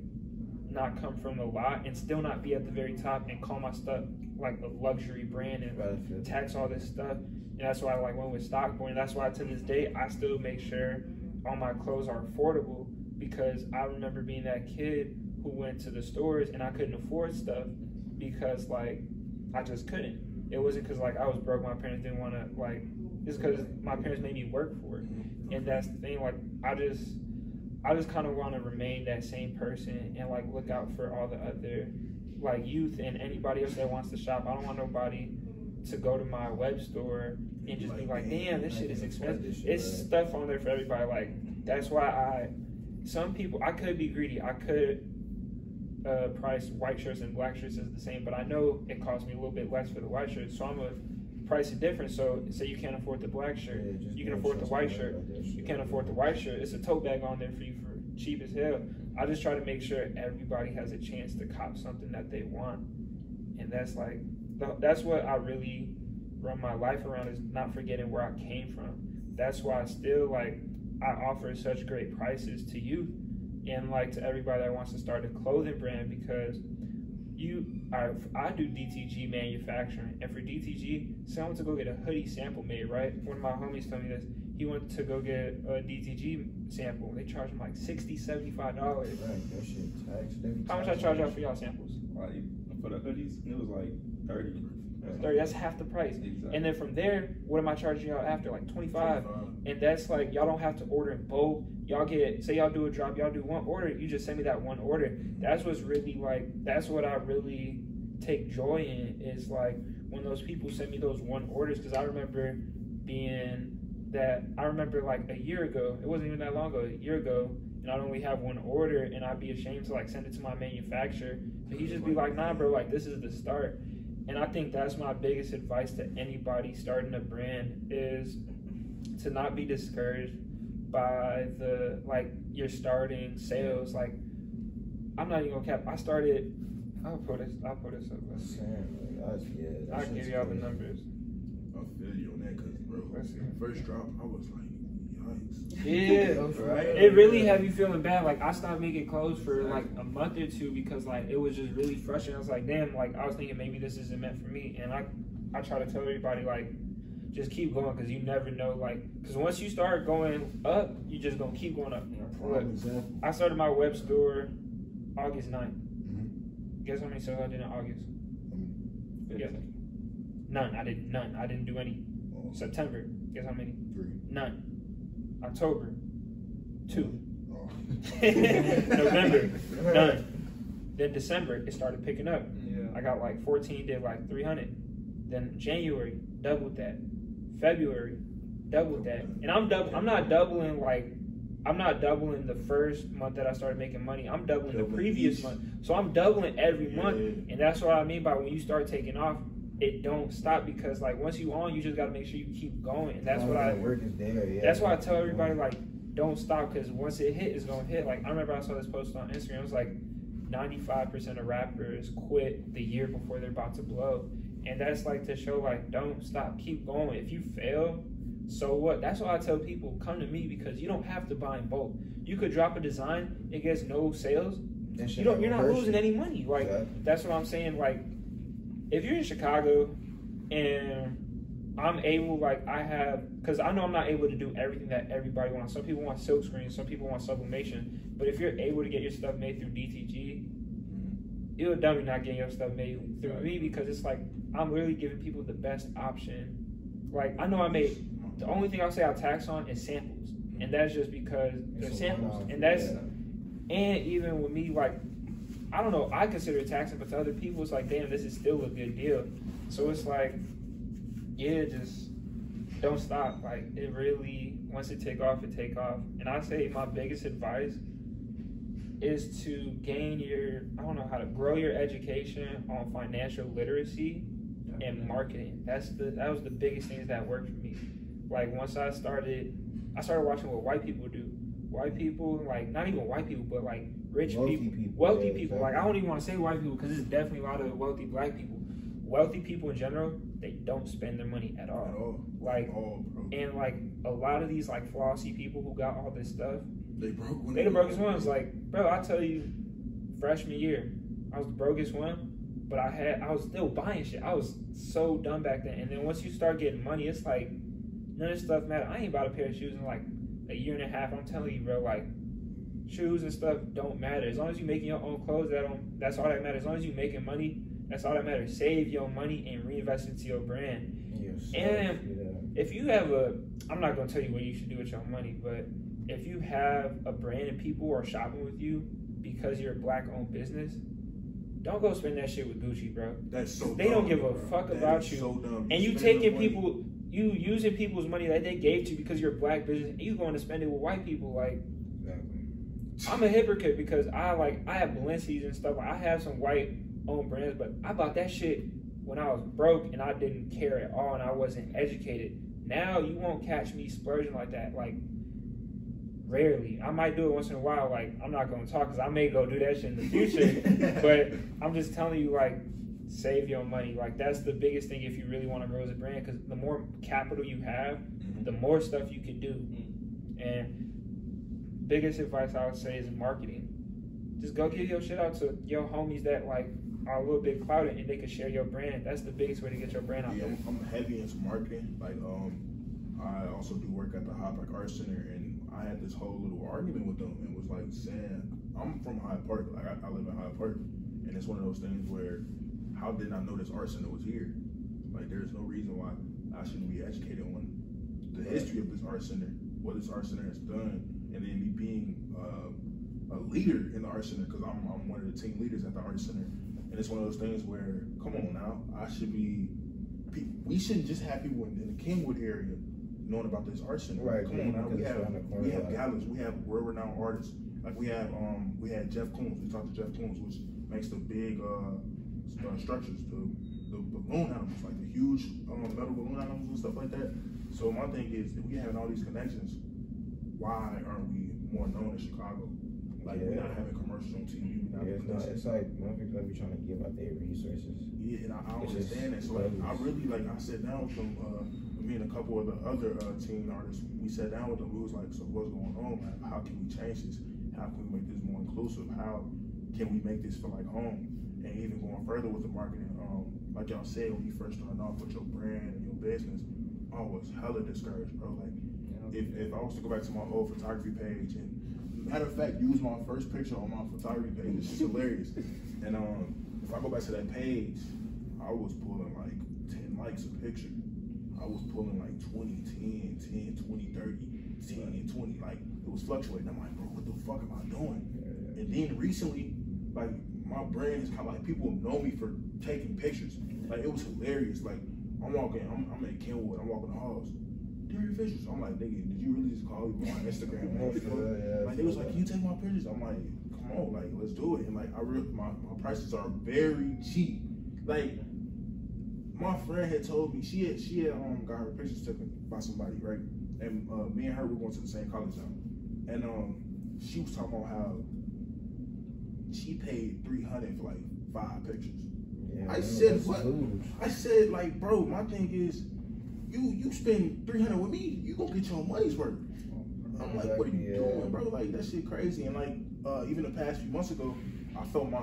not come from a lot and still not be at the very top and call my stuff like a luxury brand and tax all this stuff. And that's why I like went with stock boy. And that's why to this day I still make sure all my clothes are affordable, because I remember being that kid who went to the stores and I couldn't afford stuff because like I just couldn't. It wasn't because like I was broke, my parents didn't want to, like, it's because my parents made me work for it. And that's the thing, like I just kind of want to remain that same person and like look out for all the other like youth and anybody else that wants to shop. I don't want nobody to go to my web store and just be like, damn, this shit is expensive. It's stuff on there for everybody. Like that's why some people, I could be greedy. I could price white shirts and black shirts as the same, but I know it costs me a little bit less for the white shirt, so I'm gonna price it different. So say you can't afford the black shirt, you can afford the white shirt. You can't afford the white shirt, it's a tote bag on there for you for cheap as hell. I just try to make sure everybody has a chance to cop something that they want. And that's like, that's what I really run my life around, is not forgetting where I came from. That's why I still like, I offer such great prices to youth and like to everybody that wants to start a clothing brand, because I do DTG manufacturing, and for DTG, say I want to go get a hoodie sample made, right? One of my homies told me this. he went to go get a DTG sample. They charged him like $60, $75. Right, that shit taxed. How much I charge out for y'all samples? Like for the hoodies, it was like 30. 30. That's half the price. Exactly. And then from there, what am I charging y'all after? Like 25. And that's like, y'all don't have to order in bulk. Y'all get, say y'all do a drop, y'all do one order, you just send me that one order. That's what's really like, that's what I really take joy in, is like when those people send me those one orders. Because I remember like a year ago, it wasn't even that long ago, a year ago, and I'd only have one order, and I'd be ashamed to like send it to my manufacturer. But he'd just be like, nah, bro, like this is the start. And I think that's my biggest advice to anybody starting a brand, is to not be discouraged by the, like, your starting sales. Like, I'm not even gonna cap, I'll put this up. I'll give y'all the numbers. I feel you on that, cause bro, first drop, I was like, yikes. Yeah, Right. It really had me feeling bad. Like, I stopped making clothes for like a month or two because like it was just really frustrating. I was like, damn, like I was thinking maybe this isn't meant for me. And I try to tell everybody, like, just keep going, because you never know, like, because once you start going up, you just gonna keep going up. Look, I started my web store August 9th. Guess how many sales I did in August? Yes. None. I didn't do any. September. Guess how many? 3. None. October. 2. Oh. November. None. Then December, it started picking up. Yeah. I got like 14, did like 300. Then January, doubled that. February, doubled that. And I'm not doubling the first month that I started making money. I'm doubling the previous month. So I'm doubling every month. And that's what I mean by when you start taking off, it don't stop, because like once you on, you just gotta make sure you keep going. And that's work is there, yeah. That's why I tell everybody, like, don't stop, because once it hit, it's gonna hit. Like, I remember I saw this post on Instagram. It was like 95% of rappers quit the year before they're about to blow. And that's like to show, like, don't stop, keep going. If you fail, so what? That's why I tell people, come to me, because you don't have to buy in bulk. You could drop a design, it gets no sales. You're not losing any money. Like, that's what I'm saying. Like, if you're in Chicago and I'm able, like, because I know I'm not able to do everything that everybody wants. Some people want silk screen, some people want sublimation. But if you're able to get your stuff made through DTG, you're dummy not getting your stuff made through me, because it's like, I'm really giving people the best option. Like, I know the only thing I'll say I'll tax on is samples. And that's just because they're samples. And and even with me, like, I don't know, I consider it taxing, but to other people, it's like, damn, this is still a good deal. So it's like, yeah, just don't stop. Like, it really, once it take off, it take off. And I say my biggest advice is to gain how to grow your education on financial literacy and marketing. That was the biggest things that worked for me. Like, once I started watching what white people do. White people, like, not even white people, but like rich people, wealthy people. Exactly. Like, I don't even want to say white people, because there's definitely a lot of wealthy black people. Wealthy people in general, they don't spend their money at all. Like, and like a lot of these like flossy people who got all this stuff, they the brokest ones. Like, bro, I tell you, freshman year, I was the brokest one, but I was still buying shit. I was so dumb back then. And then once you start getting money, it's like, none of this stuff matter. I ain't bought a pair of shoes in like a year and a half. I'm telling you, bro, like, shoes and stuff don't matter. As long as you're making your own clothes, that's all that matters. As long as you're making money, that's all that matters. Save your money and reinvest into your brand. Yes, and if you have I'm not going to tell you what you should do with your money, but if you have a brand and people are shopping with you because you're a black-owned business, don't go spend that shit with Gucci, bro. That's so They don't give a fuck about you. So dumb. And you taking people... You using people's money that they gave to you because you're a black business, and you going to spend it with white people. Like, I'm a hypocrite, because I have Balenciagas and stuff. I have some white owned brands, but I bought that shit when I was broke and I didn't care at all and I wasn't educated. Now you won't catch me splurging like that. Like, rarely. I might do it once in a while. Like, I'm not going to talk, because I may go do that shit in the future. But I'm just telling you, like, save your money. Like, that's the biggest thing if you really want to grow as a brand, because the more capital you have, the more stuff you can do. And biggest advice I would say is marketing. Just go give your shit out to your homies that like are a little bit clouded, and they can share your brand. That's the biggest way to get your brand out there. I'm heavy into marketing. Like, I also do work at the High Park Art Center, and I had this whole little argument with them, and was like saying, I'm from Hyde Park, like I live in Hyde Park, and it's one of those things where, how did I know this art center was here? Like, there's no reason why I shouldn't be educated on the history of this art center, what this art center has done, and then me being a leader in the art center, because I'm one of the team leaders at the art center, and it's one of those things where, come on now, we shouldn't just have people in the Kingwood area knowing about this art center. Right. Come on now, we have galleries, we have world-renowned artists. Like we had Jeff Koons. We talked to Jeff Koons, which makes the big structures, the balloon animals, like the huge metal balloon animals and stuff like that. So my thing is, if we having all these connections, why aren't we more known in Chicago? Like we're not having commercials on TV. It's like motherfuckers be trying to give out their resources. Yeah, and I understand that. So like, I sat down with them, me and a couple of the other teen artists. We sat down with them. We was like, so what's going on? Like, how can we change this? How can we make this more inclusive? How can we make this feel like home? And even going further with the marketing, like y'all said, when you first started off with your brand and your business, I was hella discouraged, bro. Like, if I was to go back to my old photography page, and matter of fact, use my first picture on my photography page, it's just hilarious. And if I go back to that page, I was pulling like 10 likes a picture. I was pulling like 20, 10, 10, 20, 30, 10, 20, like it was fluctuating. I'm like, bro, what the fuck am I doing? And then recently, like my brand is kind of like, people know me for taking pictures. Like it was hilarious. Like I'm in Kenwood, I'm walking the halls. There are your pictures. I'm like, nigga, did you really just call me on my Instagram? Like they was like, can you take my pictures? I'm like, come on, like let's do it. And like my prices are very cheap. Like my friend had told me she had got her pictures taken by somebody, right? And me and her were going to the same college now. And she was talking about how she paid $300 for like 5 pictures. Yeah, I said what? Huge. I said like, bro, my thing is, you spend $300 with me, you gonna get your money's worth. I'm like, what are you doing, bro? Like that shit crazy. And like even the past few months ago, I felt my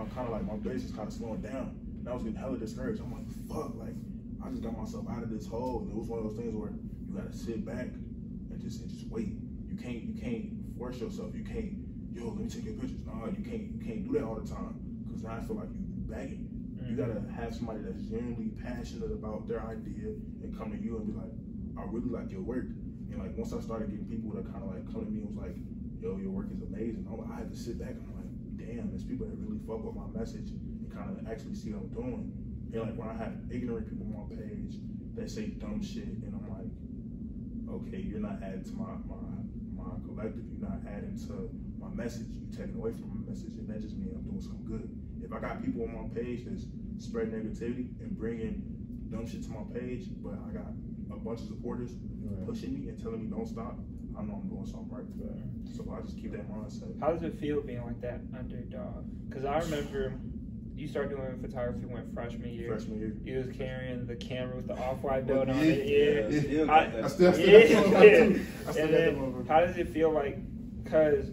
business kind of slowing down. And I was getting hella discouraged. I'm like, fuck, like I just got myself out of this hole. And it was one of those things where you gotta sit back and just wait. You can't force yourself. You can't, yo, let me take your pictures. Nah, you can't do that all the time. Cause now I feel like you begging. You gotta have somebody that's genuinely passionate about their idea and come to you and be like, I really like your work. And like once I started getting people that kind of like come to me and was like, yo, your work is amazing. I had to sit back and I'm like, damn, there's people that really fuck with my message and kind of actually see what I'm doing. And like when I have ignorant people on my page that say dumb shit, and I'm like, okay, you're not adding to my collective, you're not adding to my message, you're taking away from my message, and that just means I'm doing something good. If I got people on my page that's spreading negativity and bringing dumb shit to my page, but I got a bunch of supporters pushing me and telling me don't stop, I know I'm doing something right. So I just keep that mindset. How does it feel being like that underdog? Because I remember you started doing photography when freshman year. You was carrying the camera with the off-white belt on it. I still how does it feel like? Cause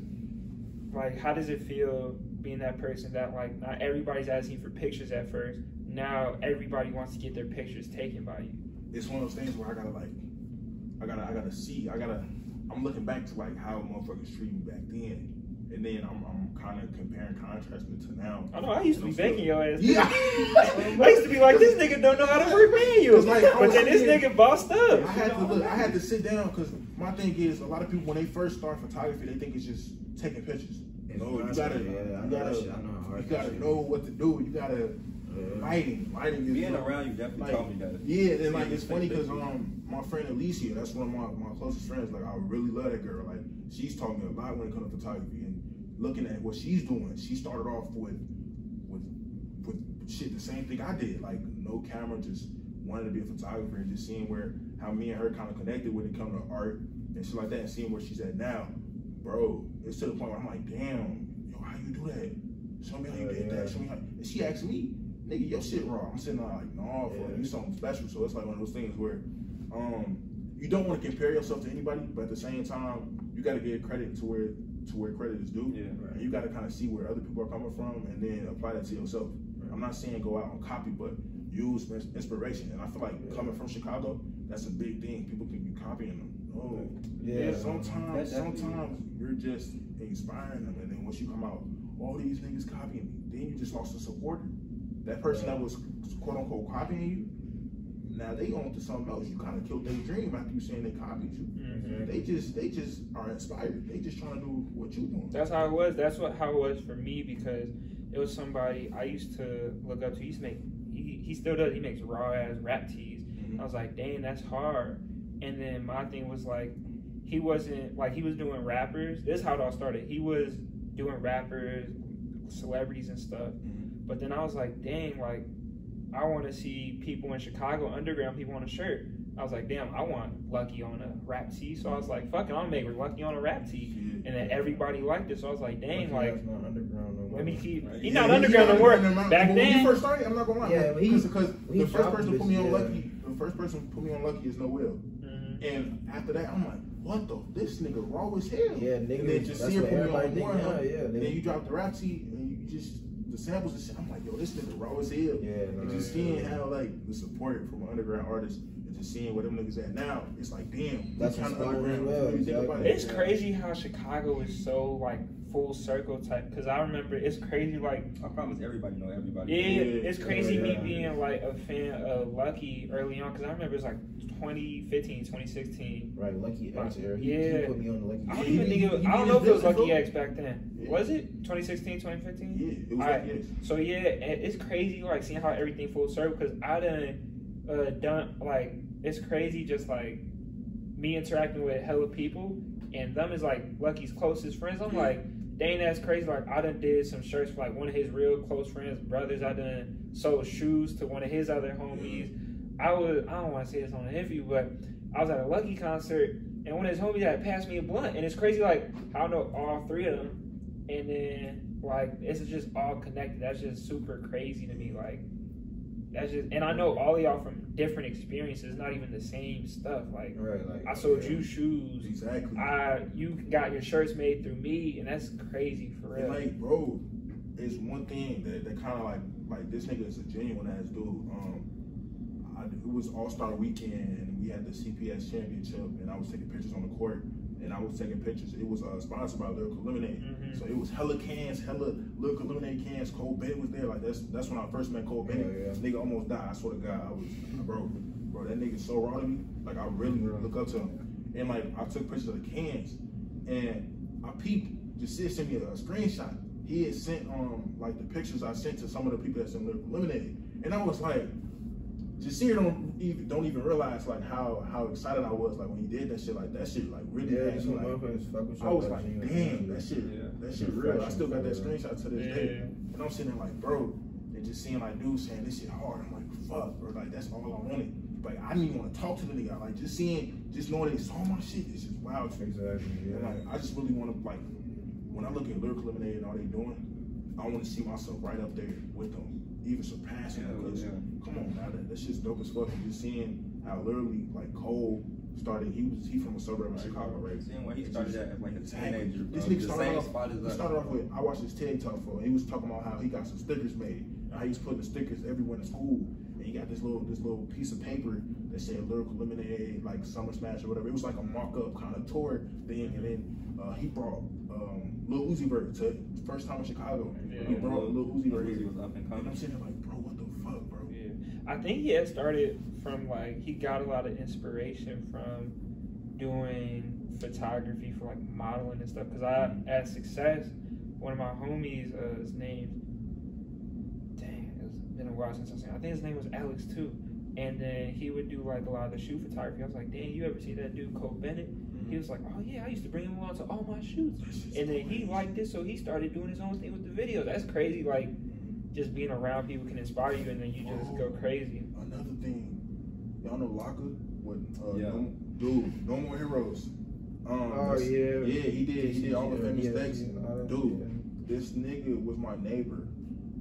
like, how does it feel being that person that like not everybody's asking for pictures at first? Now everybody wants to get their pictures taken by you. It's one of those things where I gotta see. I'm looking back to like how motherfuckers treated me back then. And then I'm kind of comparing, contrasting it to now. I know, I used to be begging your ass. Yeah. I used to be like, this nigga don't know how to repay you. Like, but then this nigga bossed up. I had to sit down because my thing is, a lot of people, when they first start photography, they think it's just taking pictures. No, you gotta know what to do. You gotta, lighting is being around you definitely taught me that. Yeah, and like, it's funny because my friend Alicia, that's one of my closest friends, like I really love that girl. Like, she's taught me a lot when it comes to photography, and looking at what she's doing, she started off with shit, the same thing I did, like no camera, just wanted to be a photographer, and just seeing how me and her kind of connected when it comes to art and shit like that, and seeing where she's at now, bro, it's to the point where I'm like, damn, yo, how you do that? Show me how you did that. Show me how. And she asked me, nigga, your shit raw. I'm sitting there like, no, for you something special. So it's like one of those things where you don't want to compare yourself to anybody, but at the same time, you got to give credit to where credit is due. Yeah, right. And you got to kind of see where other people are coming from and then apply that to yourself. Right. I'm not saying go out and copy, but use inspiration. And I feel like coming from Chicago, that's a big thing. People think you copying them. Oh, yeah. Sometimes you're just inspiring them, and then once you come out, all these niggas copying me. Then you just lost a supporter. That person that was quote unquote copying you, now they on to something else. You kind of killed their dream after you saying they copied you. Mm-hmm. They just are inspired. They just trying to do what you doing. That's how it was. That's how it was for me, because it was somebody I used to look up to. He used to make, he still does. He makes raw ass rap tees. Mm-hmm. I was like, dang, that's hard. And then my thing was like, he wasn't like, he was doing rappers. This is how it all started. He was doing rappers, celebrities and stuff. Mm-hmm. But then I was like, dang, like, I want to see people in Chicago, underground people on a shirt. I was like, damn, I want Lucky on a rap tee. So I was like, fuck it, I'll make Lucky on a rap tee. And then everybody liked it. So I was like, dang, Lucky like, not underground no more. let me keep. Right. He's not underground no more. Back when then. you first started, I'm not gonna lie. Yeah, because the first dropped person to this, put me on yeah. Lucky, the first person to put me on Lucky is Noel. Mm-hmm. And after that, I'm like, what the? This nigga raw as hell. Yeah, nigga. And then just That's see it what put me everybody on think one. now, yeah. Then you drop the rap tee, and you just the samples and shit. I'm like, yo, this nigga raw as hell. Yeah, And just seeing how like the support from an underground artist, and just seeing where them niggas at now, it's like, damn, That's kind of inspiring underground. as well, When you think about it. It's crazy how Chicago is so like full circle type. Because I remember it's crazy like. I promise everybody know everybody. Yeah, it's crazy me Yeah. being like a fan of Lucky early on, because I remember it's like 2015, 2016. Right, Lucky X era. Yeah. He put me on the Lucky I X. don't even think it was, He I don't did know if it was his Lucky before? X back then. Yeah. Was it 2016, 2015? Yeah, it was Alright. like, yes. So yeah, it's crazy like seeing how everything full circle, because I done like, it's crazy just like me interacting with hella people, and them is like Lucky's closest friends. I'm like, dang, that's crazy. Like I done did some shirts for like one of his real close friends, brothers. I done sold shoes to one of his other homies. I don't want to say this on the interview, but I was at a Lucky concert, and one of his homies had passed me a blunt, and it's crazy like how I know all three of them, and then like it's just all connected. That's just super crazy to me. Like that's just, and I know all of y'all from different experiences, not even the same stuff. Like, Right, like I sold you shoes. Exactly. You got your shirts made through me, and that's crazy for real. And like, bro, it's one thing that kind of like this nigga is a genuine ass dude. It was All-Star Weekend, and we had the CPS championship, and I was taking pictures on the court, and I was taking pictures. It was sponsored by Lyrical Lemonade, Mm-hmm. so it was hella cans, hella Lyrical Lemonade cans. Cole Bennett was there. Like that's when I first met Cole Bennett. Yeah. Nigga almost died. I swear to God, bro, that nigga's so raw to me. Like I really look up to him, and like I took pictures of the cans, and I peeped. Jasir sent me a screenshot. He had sent like the pictures I sent to some of the people that sent Lyrical Lemonade, and I was like, Jasir don't even realize like how excited I was like when he did that shit. Like that shit like really Yeah, had just me, when like, motherfuckers fuck with you. I was like, like, genuine. damn, that shit Yeah. real. I still got that Refreshing. screenshot to this day. And I'm sitting there like, bro, and just seeing like dudes saying this shit hard. I'm like, fuck, bro, like that's all I wanted. Like I didn't even want to talk to the nigga. Like just knowing they saw my shit, it's just wild to me. Exactly, yeah. And like I just really want to like, when I look at Lyrical Lemonade and all they doing, I want to see myself right up there with them, even surpassing them. Because come on, now that shit's dope as fuck. And just seeing how literally like Cole started. He from a suburb of Chicago, right? Seeing where he started at as like a Exactly. teenager, bro. This nigga The started same off. spot as He us. started off with, I watched his TED Talk for. He was talking about how he got some stickers made and how he's putting the stickers everywhere in school. And he got this little piece of paper that said Lyrical Lemonade, like Summer Smash or whatever. It was like a mock-up kind of tour thing. And then he brought Lil Uzi Vert to first time in Chicago. Yeah. He brought Lil Uzi Vert Uzi here. was up and And coming. I'm sitting there like, bro, what the fuck, bro? Yeah. I think he had started from like, he got a lot of inspiration from doing photography for like modeling and stuff. Cause I, at Success, one of my homies, his name, dang, it's been a while since I've seen him. I think his name was Alex too. And then he would do like a lot of the shoe photography. I was like, dang, you ever see that dude Cole Bennett? He was like, oh yeah, I used to bring him along to all my shoots. And then he liked it, so he started doing his own thing with the videos. That's crazy, like, just being around people can inspire you and then you just go crazy. Another thing, y'all know Laka? Yeah. No More Heroes. Oh yeah. Yeah, he did all the famous yeah, things. yeah. Dude, this nigga was my neighbor.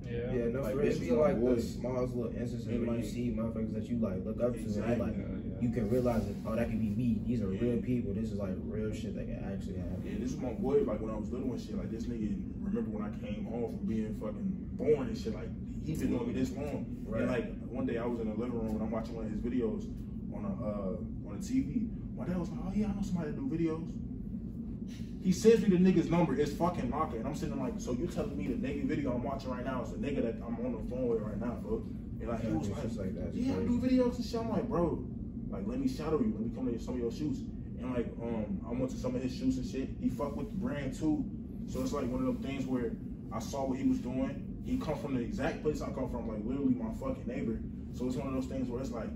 Yeah. Yeah, no, Like, for real. this It's is just my like boy. the smallest little instances And where you like- see motherfuckers that you like look up to, Exactly. and like you can realize that, oh, that could be me. These are real people. This is like real shit that can actually happen. Yeah, this is my boy. Like when I was little and shit. Like this nigga. Remember when I came home from being fucking born and shit. Like he been knowing me this long. Right. And like one day I was in the living room and I'm watching one of his videos on a TV. My dad was like, oh yeah, I know somebody that do videos. He sends me the nigga's number. It's fucking Locker, and I'm sitting there like, so you telling me the nigga video I'm watching right now is the nigga that I'm on the phone with right now, bro? And like, he was like yeah, I do videos and shit. I'm like, bro, like let me shadow you, let me come to some of your shoots. And like, I went to some of his shoots and shit. He fucked with the brand too, so it's like one of them things where I saw what he was doing. He come from the exact place I come from, like literally my fucking neighbor. So it's one of those things where it's like,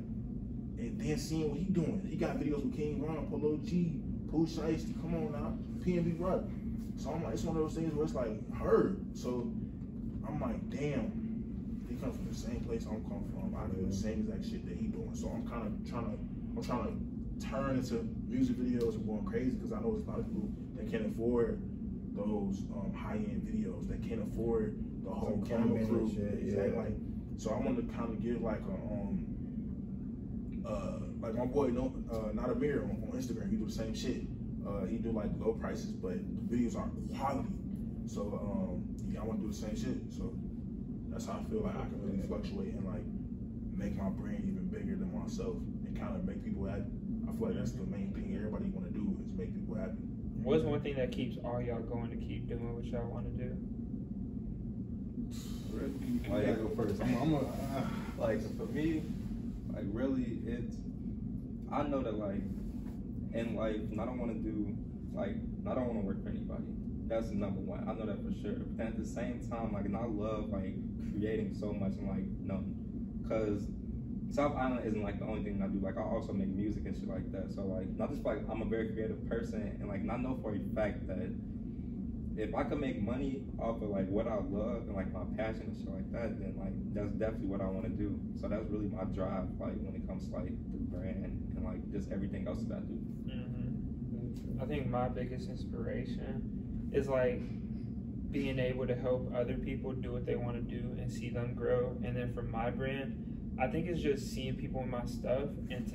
and then seeing what he doing. He got videos with King Ron, Polo G, Pooh Shiesty, come on now, PNB Rock. So I'm like, it's one of those things where it's like, heard. So I'm like, damn, he comes from the same place I'm coming from. I do the same exact shit that he doing. So I'm kind of trying to turn into music videos and going crazy because I know there's a lot of people that can't afford those high-end videos. They can't afford the whole camera crew. Exactly. Yeah. Like, so I want to kind of give like like my boy, Not a Mirror on Instagram. He do the same shit. He do like low prices, but the videos are quality. So yeah, I want to do the same shit. So that's how I feel like I can really fluctuate and like make my brand even bigger than myself and kind of make people happy. I feel like that's the main thing everybody want to do is make people happy. What's one thing that keeps all y'all going to keep doing what y'all want to do? Oh yeah, go first. I'm like, for me, like really, I know that like in life, I don't want to do like, I don't want to work for anybody. That's number one. I know that for sure. But at the same time, like, and I love like creating so much and like, because South Island isn't like the only thing I do. Like I also make music and shit like that. So like, not just like I'm a very creative person, and like, and I know for a fact that if I could make money off of like what I love and like my passion and shit like that, then like that's definitely what I want to do. So that's really my drive, like when it comes to like the brand and like just everything else that I do. I think my biggest inspiration is like being able to help other people do what they want to do and see them grow. And then for my brand, I think it's just seeing people in my stuff and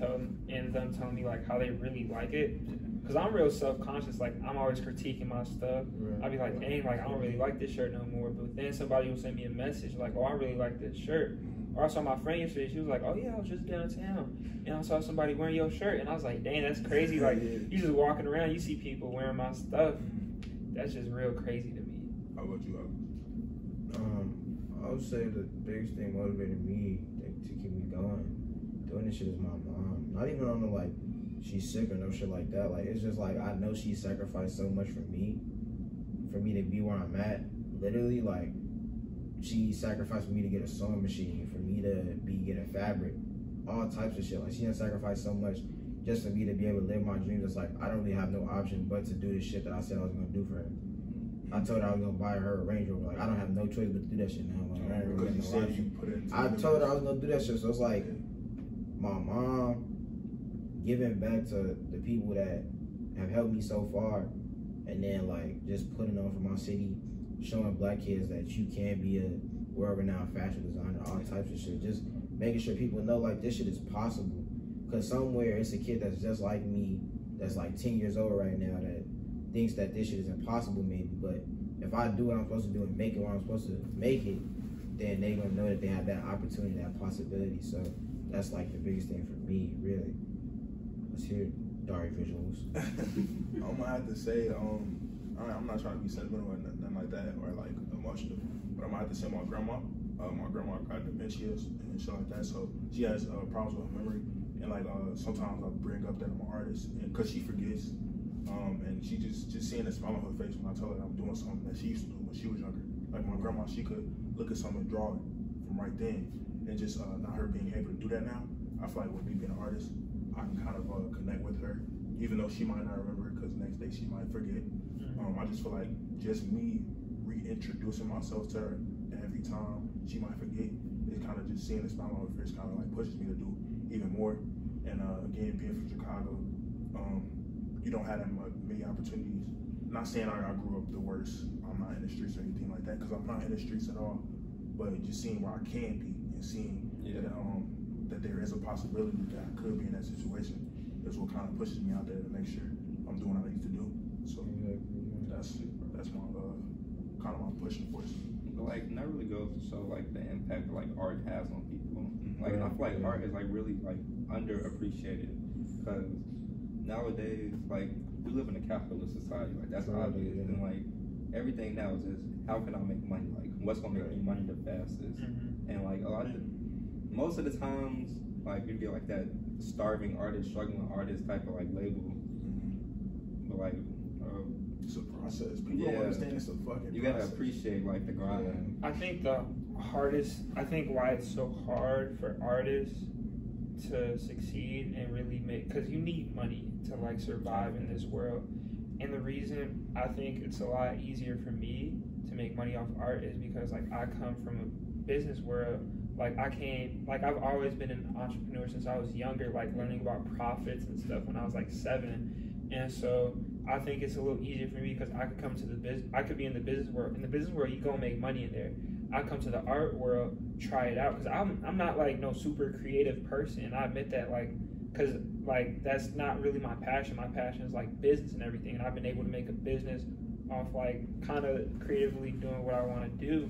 them telling me like how they really like it. Cause I'm real self-conscious, like I'm always critiquing my stuff. Right. I'd be like, dang, like I don't really like this shirt no more. But then somebody will send me a message like, oh, I really like this shirt. Or I saw my friend yesterday, she was like, oh yeah, I was just downtown and I saw somebody wearing your shirt. And I was like, dang, that's crazy. Like you just walking around, you see people wearing my stuff. That's just real crazy to me. How about you, I would say the biggest thing motivated me to keep me going, doing this shit is my mom. Not even on the like, she's sick or no shit like that. Like, it's just like, I know she sacrificed so much for me to be where I'm at. Literally, like, she sacrificed for me to get a sewing machine, for me to be getting fabric, all types of shit. Like, she done sacrificed so much just for me to be able to live my dreams. It's like, I don't really have no option but to do the shit that I said I was gonna do for her. I told her I was gonna buy her a Range Rover. Like, I don't have no choice but to do that shit now. Like, I ain't really got no option. I told her I was gonna do that shit, so it's like, my mom, giving back to the people that have helped me so far, and then like just putting on for my city, showing black kids that you can be a world-renowned fashion designer, all types of shit. Just making sure people know like this shit is possible. Cause somewhere it's a kid that's just like me, that's like 10 years old right now, that thinks that this shit is impossible maybe. But if I do what I'm supposed to do and make it where I'm supposed to make it, then they gonna know that they have that opportunity, that possibility. So that's like the biggest thing for me, really. Let's hear Dari visuals. I'm gonna have to say, I'm not trying to be sentimental or nothing like that or like emotional, but I'm gonna have to say my grandma. My grandma got dementia and shit like that, so she has problems with her memory. And like sometimes I bring up that I'm an artist, and cause she forgets, and she just seeing the smile on her face when I tell her that I'm doing something that she used to do when she was younger. Like my grandma, she could look at something and draw it from right then, and just not her being able to do that now. I feel like with me being an artist, I can kind of connect with her, even though she might not remember because the next day she might forget. I just feel like just me reintroducing myself to her every time she might forget, it's kind of just seeing the smile on her face kind of like pushes me to do even more. And again, being from Chicago, you don't have that many opportunities. Not saying I grew up the worst, I'm not in the streets or anything like that, because I'm not in the streets at all, but just seeing where I can be and seeing that there is a possibility that I could be in that situation is what kind of pushes me out there to make sure I'm doing what I need to do. So that's my kind of my pushing force. But like, that really goes to show like the impact like art has on people. Like, and I feel like art is like really like underappreciated because nowadays, like, we live in a capitalist society. Like, that's obvious. And like, everything now is just how can I make money? Like, what's gonna make me money the fastest? And like most of the times, like, you get like that starving artist, struggling artist type of like label. But like, it's a process. People don't understand it's a fucking you gotta appreciate like the grind. I think the hardest, I think why it's so hard for artists to succeed and really make, because you need money to like survive in this world. And the reason I think it's a lot easier for me to make money off art is because like I come from a business world. Like I've always been an entrepreneur since I was younger, like learning about profits and stuff when I was like 7. And so I think it's a little easier for me because I could come to the business, I could be in the business world. In the business world, you gonna make money in there. I come to the art world, try it out, because I'm not like no super creative person. I admit that, like, because like that's not really my passion. My passion is like business and everything, and I've been able to make a business off like kind of creatively doing what I want to do.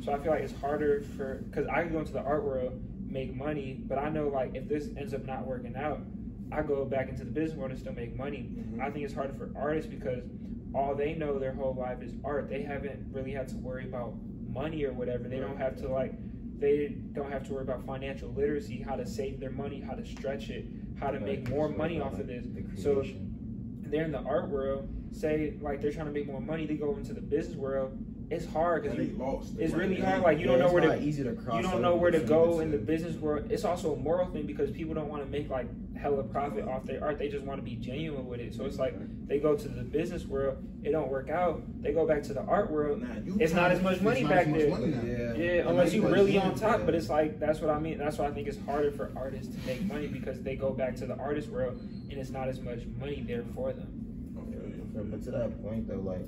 So I feel like it's harder because I can go into the art world, make money, but I know like if this ends up not working out, I go back into the business world and still make money. I think it's harder for artists because all they know their whole life is art. They haven't really had to worry about money or whatever. They don't have to worry about financial literacy, how to save their money, how to stretch it, how to make more money off of this. So they're in the art world, say like they're trying to make more money, they go into the business world. It's hard because it's really hard. Like you don't know where to go in the business world. It's also a moral thing because people don't want to make like hella profit off their art. They just want to be genuine with it. So it's like they go to the business world, it don't work out. They go back to the art world. It's not as much money back there. Yeah, unless you really on top. But it's like that's what I mean. That's why I think it's harder for artists to make money because they go back to the artist world and it's not as much money there for them. But to that point though, like,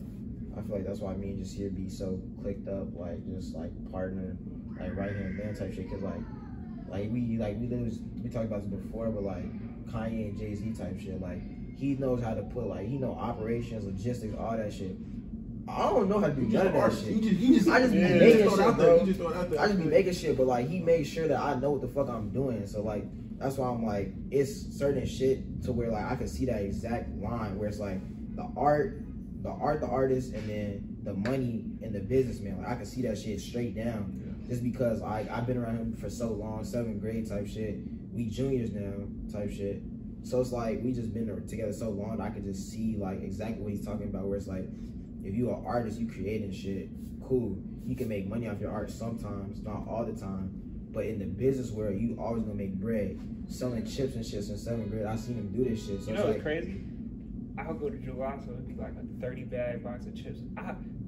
I feel like that's why me and Jasir be so clicked up, like just like partner, like right hand man type shit. Cause we talked about this before, but like Kanye and Jay-Z type shit, like he knows how to put like he know operations, logistics, all that shit. I don't know how to do none of that shit. I just be making shit, bro. I just be making shit, but like he made sure that I know what the fuck I'm doing. So like that's why I'm like it's certain shit to where like I can see that exact line where it's like the artist, and then the money and the businessman. Like I can see that shit straight down, just because I've been around him for so long, 7th grade type shit. We juniors now type shit. So it's like we just been together so long that I can just see like exactly what he's talking about. Where it's like, if you an artist, you creating shit, cool. You can make money off your art sometimes, not all the time. But in the business world, you always gonna make bread. Selling chips and shit since 7th grade. I seen him do this shit. So you know what's crazy? I'll go to July, so it'd be like a 30-bag box of chips.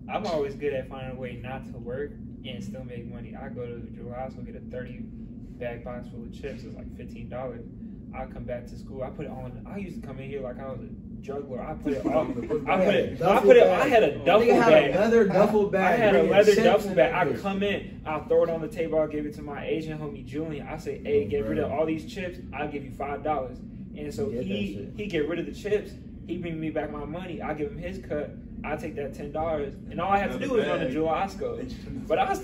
I'm always good at finding a way not to work and still make money. I go to July, so get a 30-bag box full of chips. It's like $15. I come back to school. I put it on. I used to come in here like I was a drug lord. I put it on. I had a duffel bag. Another duffel bag. I had a leather duffel bag. I come in. I'll throw it on the table. I'll give it to my agent homie Julian. I say, hey, get rid of all these chips. I'll give you $5. And so he get rid of the chips. He bring me back my money. I give him his cut. I take that $10, and all I have to do is run to Julasco. But I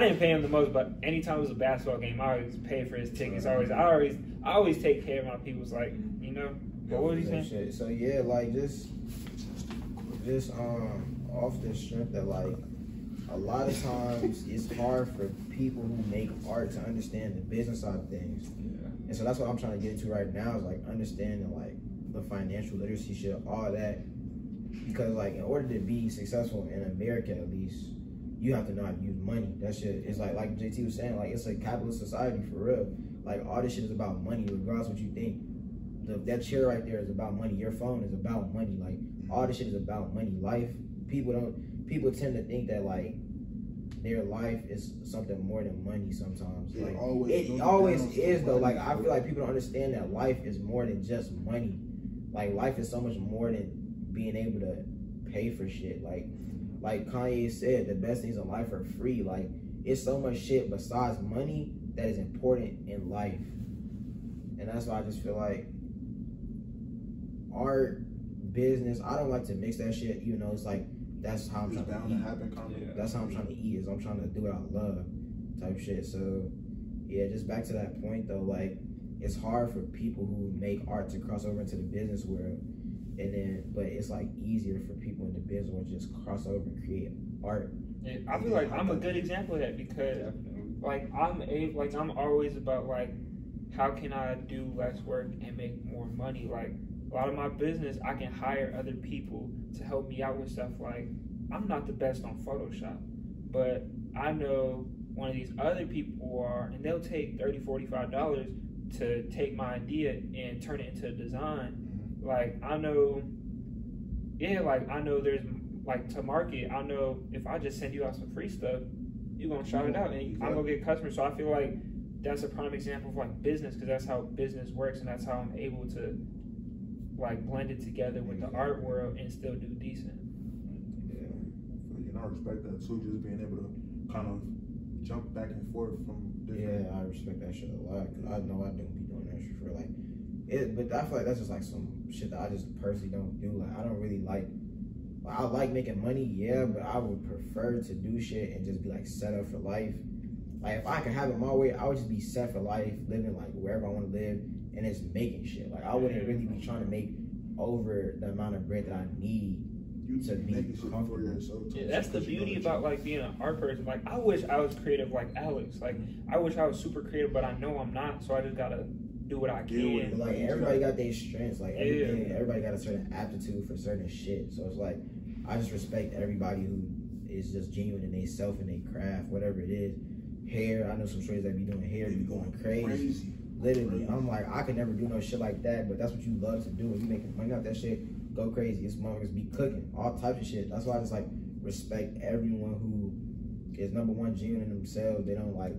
didn't pay him the most. But anytime it was a basketball game, I always pay for his tickets. I always take care of my people's, like, you know. But what was he saying? So yeah, like just off the strength that like a lot of times it's hard for people who make art to understand the business side of things. And so that's what I'm trying to get into right now is like understanding like the financial literacy shit, all that. Because like in order to be successful in America at least, you have to know how to use money. That shit is like JT was saying, like it's a capitalist society for real. Like all this shit is about money, regardless of what you think. That chair right there is about money. Your phone is about money. Like all this shit is about money. Life, people tend to think that like their life is something more than money sometimes. Like it always is though. Like I feel like people don't understand that life is more than just money. Like life is so much more than being able to pay for shit. Like Kanye said, the best things in life are free. Like it's so much shit besides money that is important in life. And that's why I just feel like art, business, I don't like to mix that shit, even though it's like that's how I'm trying to eat. That's how I'm trying to eat, is I'm trying to do what I love type shit. So Yeah, just back to that point though, like it's hard for people who make art to cross over into the business world, and then but it's like easier for people in the business world to just cross over and create art. Yeah, I feel like I'm a good example of that because like I'm always about like how can I do less work and make more money. Like a lot of my business, I can hire other people to help me out with stuff. Like I'm not the best on Photoshop, but I know one of these other people are, and they'll take $30, $45 to take my idea and turn it into a design. Like I know, I know there's like to market. I know if I just send you out some free stuff, you're gonna shout it out, and I'm gonna get customers. So I feel like that's a prime example of like business, because that's how business works, and that's how I'm able to like blend it together with the art world and still do decent. Yeah, and I respect that too. Just being able to kind of jump back and forth from different. Yeah, I respect that shit a lot, because I know I don't be doing that shit for like it, but I feel like that's just like some shit that I just personally don't do. Like I don't really like I like making money, yeah, but I would prefer to do shit and just be like set up for life. Like if I could have it my way, I would just be set for life, living like wherever I want to live, and it's making shit. Like I wouldn't really be trying to make over the amount of bread that I need to be comfortable. Yeah, that's the beauty about like being an art person. Like I wish I was creative like Alex. Like I wish I was super creative, but I know I'm not. So I just gotta do what I can. But like everybody got their strengths. Like everybody got a certain aptitude for certain shit. So it's like I just respect everybody who is just genuine in their self and their craft, whatever it is. Hair, I know some shorties that be doing hair, be going crazy. Literally, I'm like, I could never do no shit like that, but that's what you love to do. When you making money off that shit, go crazy. It's motherfuckers be cooking, all types of shit. That's why I just like respect everyone who is number one genuine in themselves. They don't like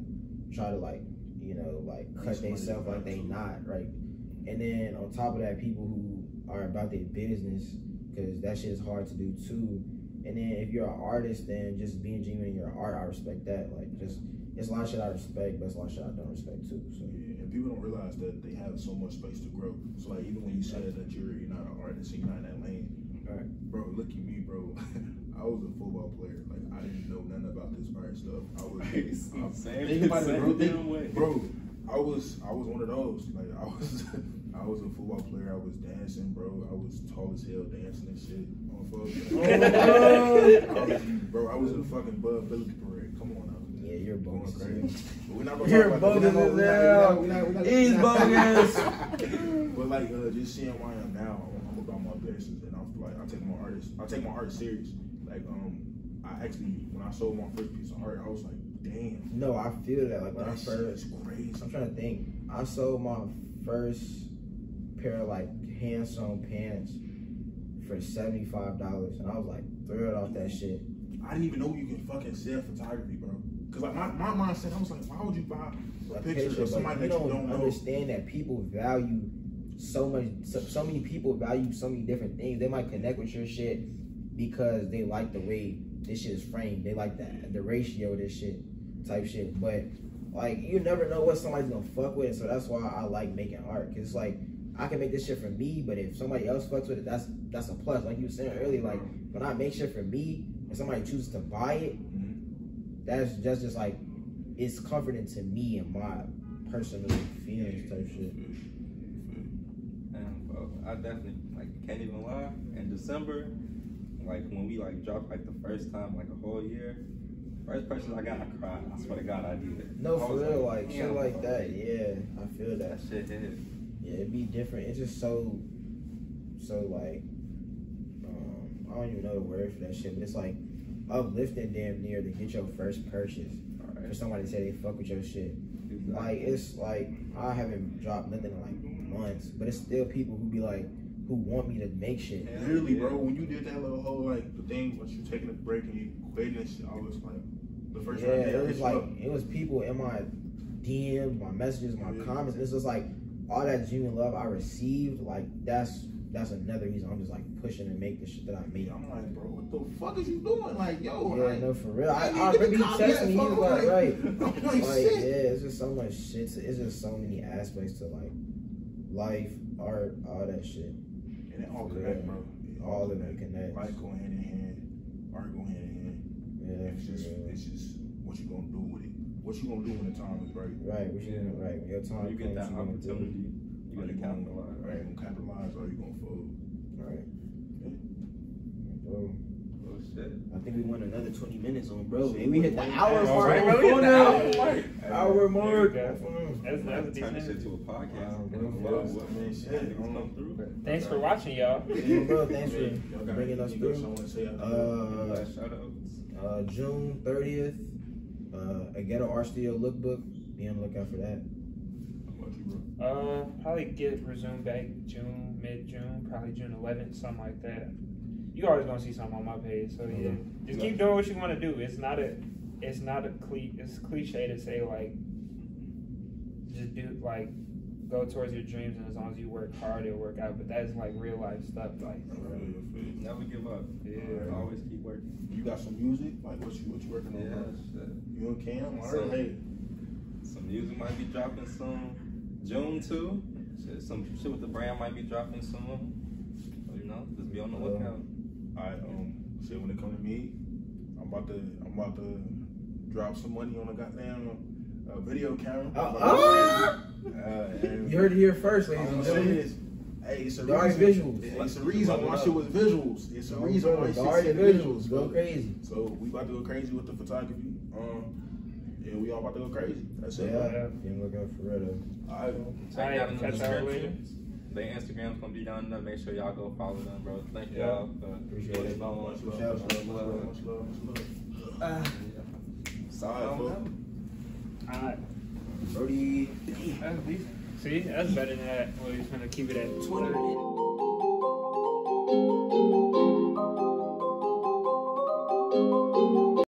try to like, you know, like cut themselves like they not, right? And then on top of that, people who are about their business, because that shit is hard to do too. And then if you're an artist, then just being genuine in your art, I respect that. Like just, it's a lot of shit I respect, but it's a lot of shit I don't respect too. So yeah, and people don't realize that they have so much space to grow. So like even when you said that you're not an artist, you're not in that lane. Right. Bro, look at me, bro. I was a football player. Like I didn't know nothing about this art stuff. I was think about it, bro. I was one of those. Like I was a football player. I was dancing, bro. I was tall as hell dancing and shit on bro, I was in the fucking Bud Phillips parade. Come on now. Yeah, you're bogus. We're not You're bogus as hell. He's bogus. But like just seeing where I am now, I'm about my business, and I'm like I take my art serious. Like I actually when I sold my first piece of art, I was like, damn. No, I feel that. Like when I That first, shit is crazy. I'm trying to think. I sold my first pair of like hand sewn pants for $75, and I was like thrilled off that shit. I didn't even know you can fucking sell photography, bro. Cause like my mindset, I was like, why would you buy a picture of somebody that you don't know? Understand that people value so much. So many people value so many different things. They might connect with your shit because they like the way this shit is framed. They like the ratio of this shit, type shit. But like you never know what somebody's gonna fuck with. So that's why I like making art. Cause it's like I can make this shit for me, but if somebody else fucks with it, that's a plus. Like you were saying earlier, like when I make shit for me and somebody chooses to buy it, that's just like it's comforting to me and my personal feelings type shit. And I definitely like can't even lie. In December, like when we like dropped like the first time like a whole year, first person I got, I cried. I swear to God, I did. No, for real, like shit like that. Yeah, I feel that. That shit hit. Yeah, it'd be different. It's just so like I don't even know the word for that shit, but it's like uplifting damn near to get your first purchase. Right. For somebody to say they fuck with your shit. Exactly. Like it's like I haven't dropped nothing in like months, but it's still people who be like who want me to make shit. Literally, bro, when you did that little whole like the thing when you taking a break and you quitting and shit, I was like the first time. Yeah, it was like it was people in my DMs, my messages, my comments. It's just like all that genuine love I received, like that's another reason I'm just like pushing to make the shit that I made. I'm like, bro, what the fuck is you doing? Like, yo, yeah, no, for real. I remember you texting me, he was like, right. Like, yeah, it's just so much shit. It's just so many aspects to like life, art, all that shit. And it all connect, bro. All of it connects. Life going hand in hand, art going hand in hand. Yeah, it's just what you gonna do with it. what you gonna do when the time is right. Right, what you gonna, right, your time You get that comes, you gonna do. opportunity, you gotta capitalize. Right, you gonna capitalize or you gonna fold. Right. Oh shit. I think we went another 20 minutes on, bro. And we hit the hour Hey, mark. right, on bro, we hit phone the now. hour mark. Hour mark. There we go. That's Turn decent. this shit to a podcast. Man, shit, Come through. Thanks for watching, y'all. Yeah, bro, thanks Y'all for got bringing us anything else through. y'all wanna say after Last shout outs. June 30th, a Ghetto Art Studio lookbook. Be on the lookout for that. How about you, bro? Probably get resumed back mid-June, probably June 11th, something like that. You always gonna see something on my page, so yeah. Just keep doing what you want to do. It's cliche to say like, just do like, go towards your dreams, and as long as you work hard, it'll work out. But that's like real life stuff. Like, Never give up. Yeah. Always keep working. You got some music? Like what you working on? Yeah, bro? shit. You and Cam? I So- heard, hey. Some music might be dropping soon. June too. Shit, some shit with the brand might be dropping soon. So, you know, just be on the lookout. Alright, shit, when it come to me, I'm about to drop some money on a goddamn video camera. You heard it here first, ladies and gentlemen. Hey, it's a Dark reason. visuals. It's a reason why shit was visuals. It's a reason why Dark shit visuals. Go bro. crazy. So we about to go crazy with the photography. Yeah, we all about to go crazy. That's it. Yeah, be on the lookout for Red. Alright. Check out in the catch y'all later. description. Their Instagram's gonna be down there. Make sure y'all go follow them, bro. Thank Yeah. y'all for Appreciate it. Much love, much love, much love, much love. Sorry, folks. alright, Brody. that's decent. See, that's better than that. Well, he's gonna keep it at 20 minutes.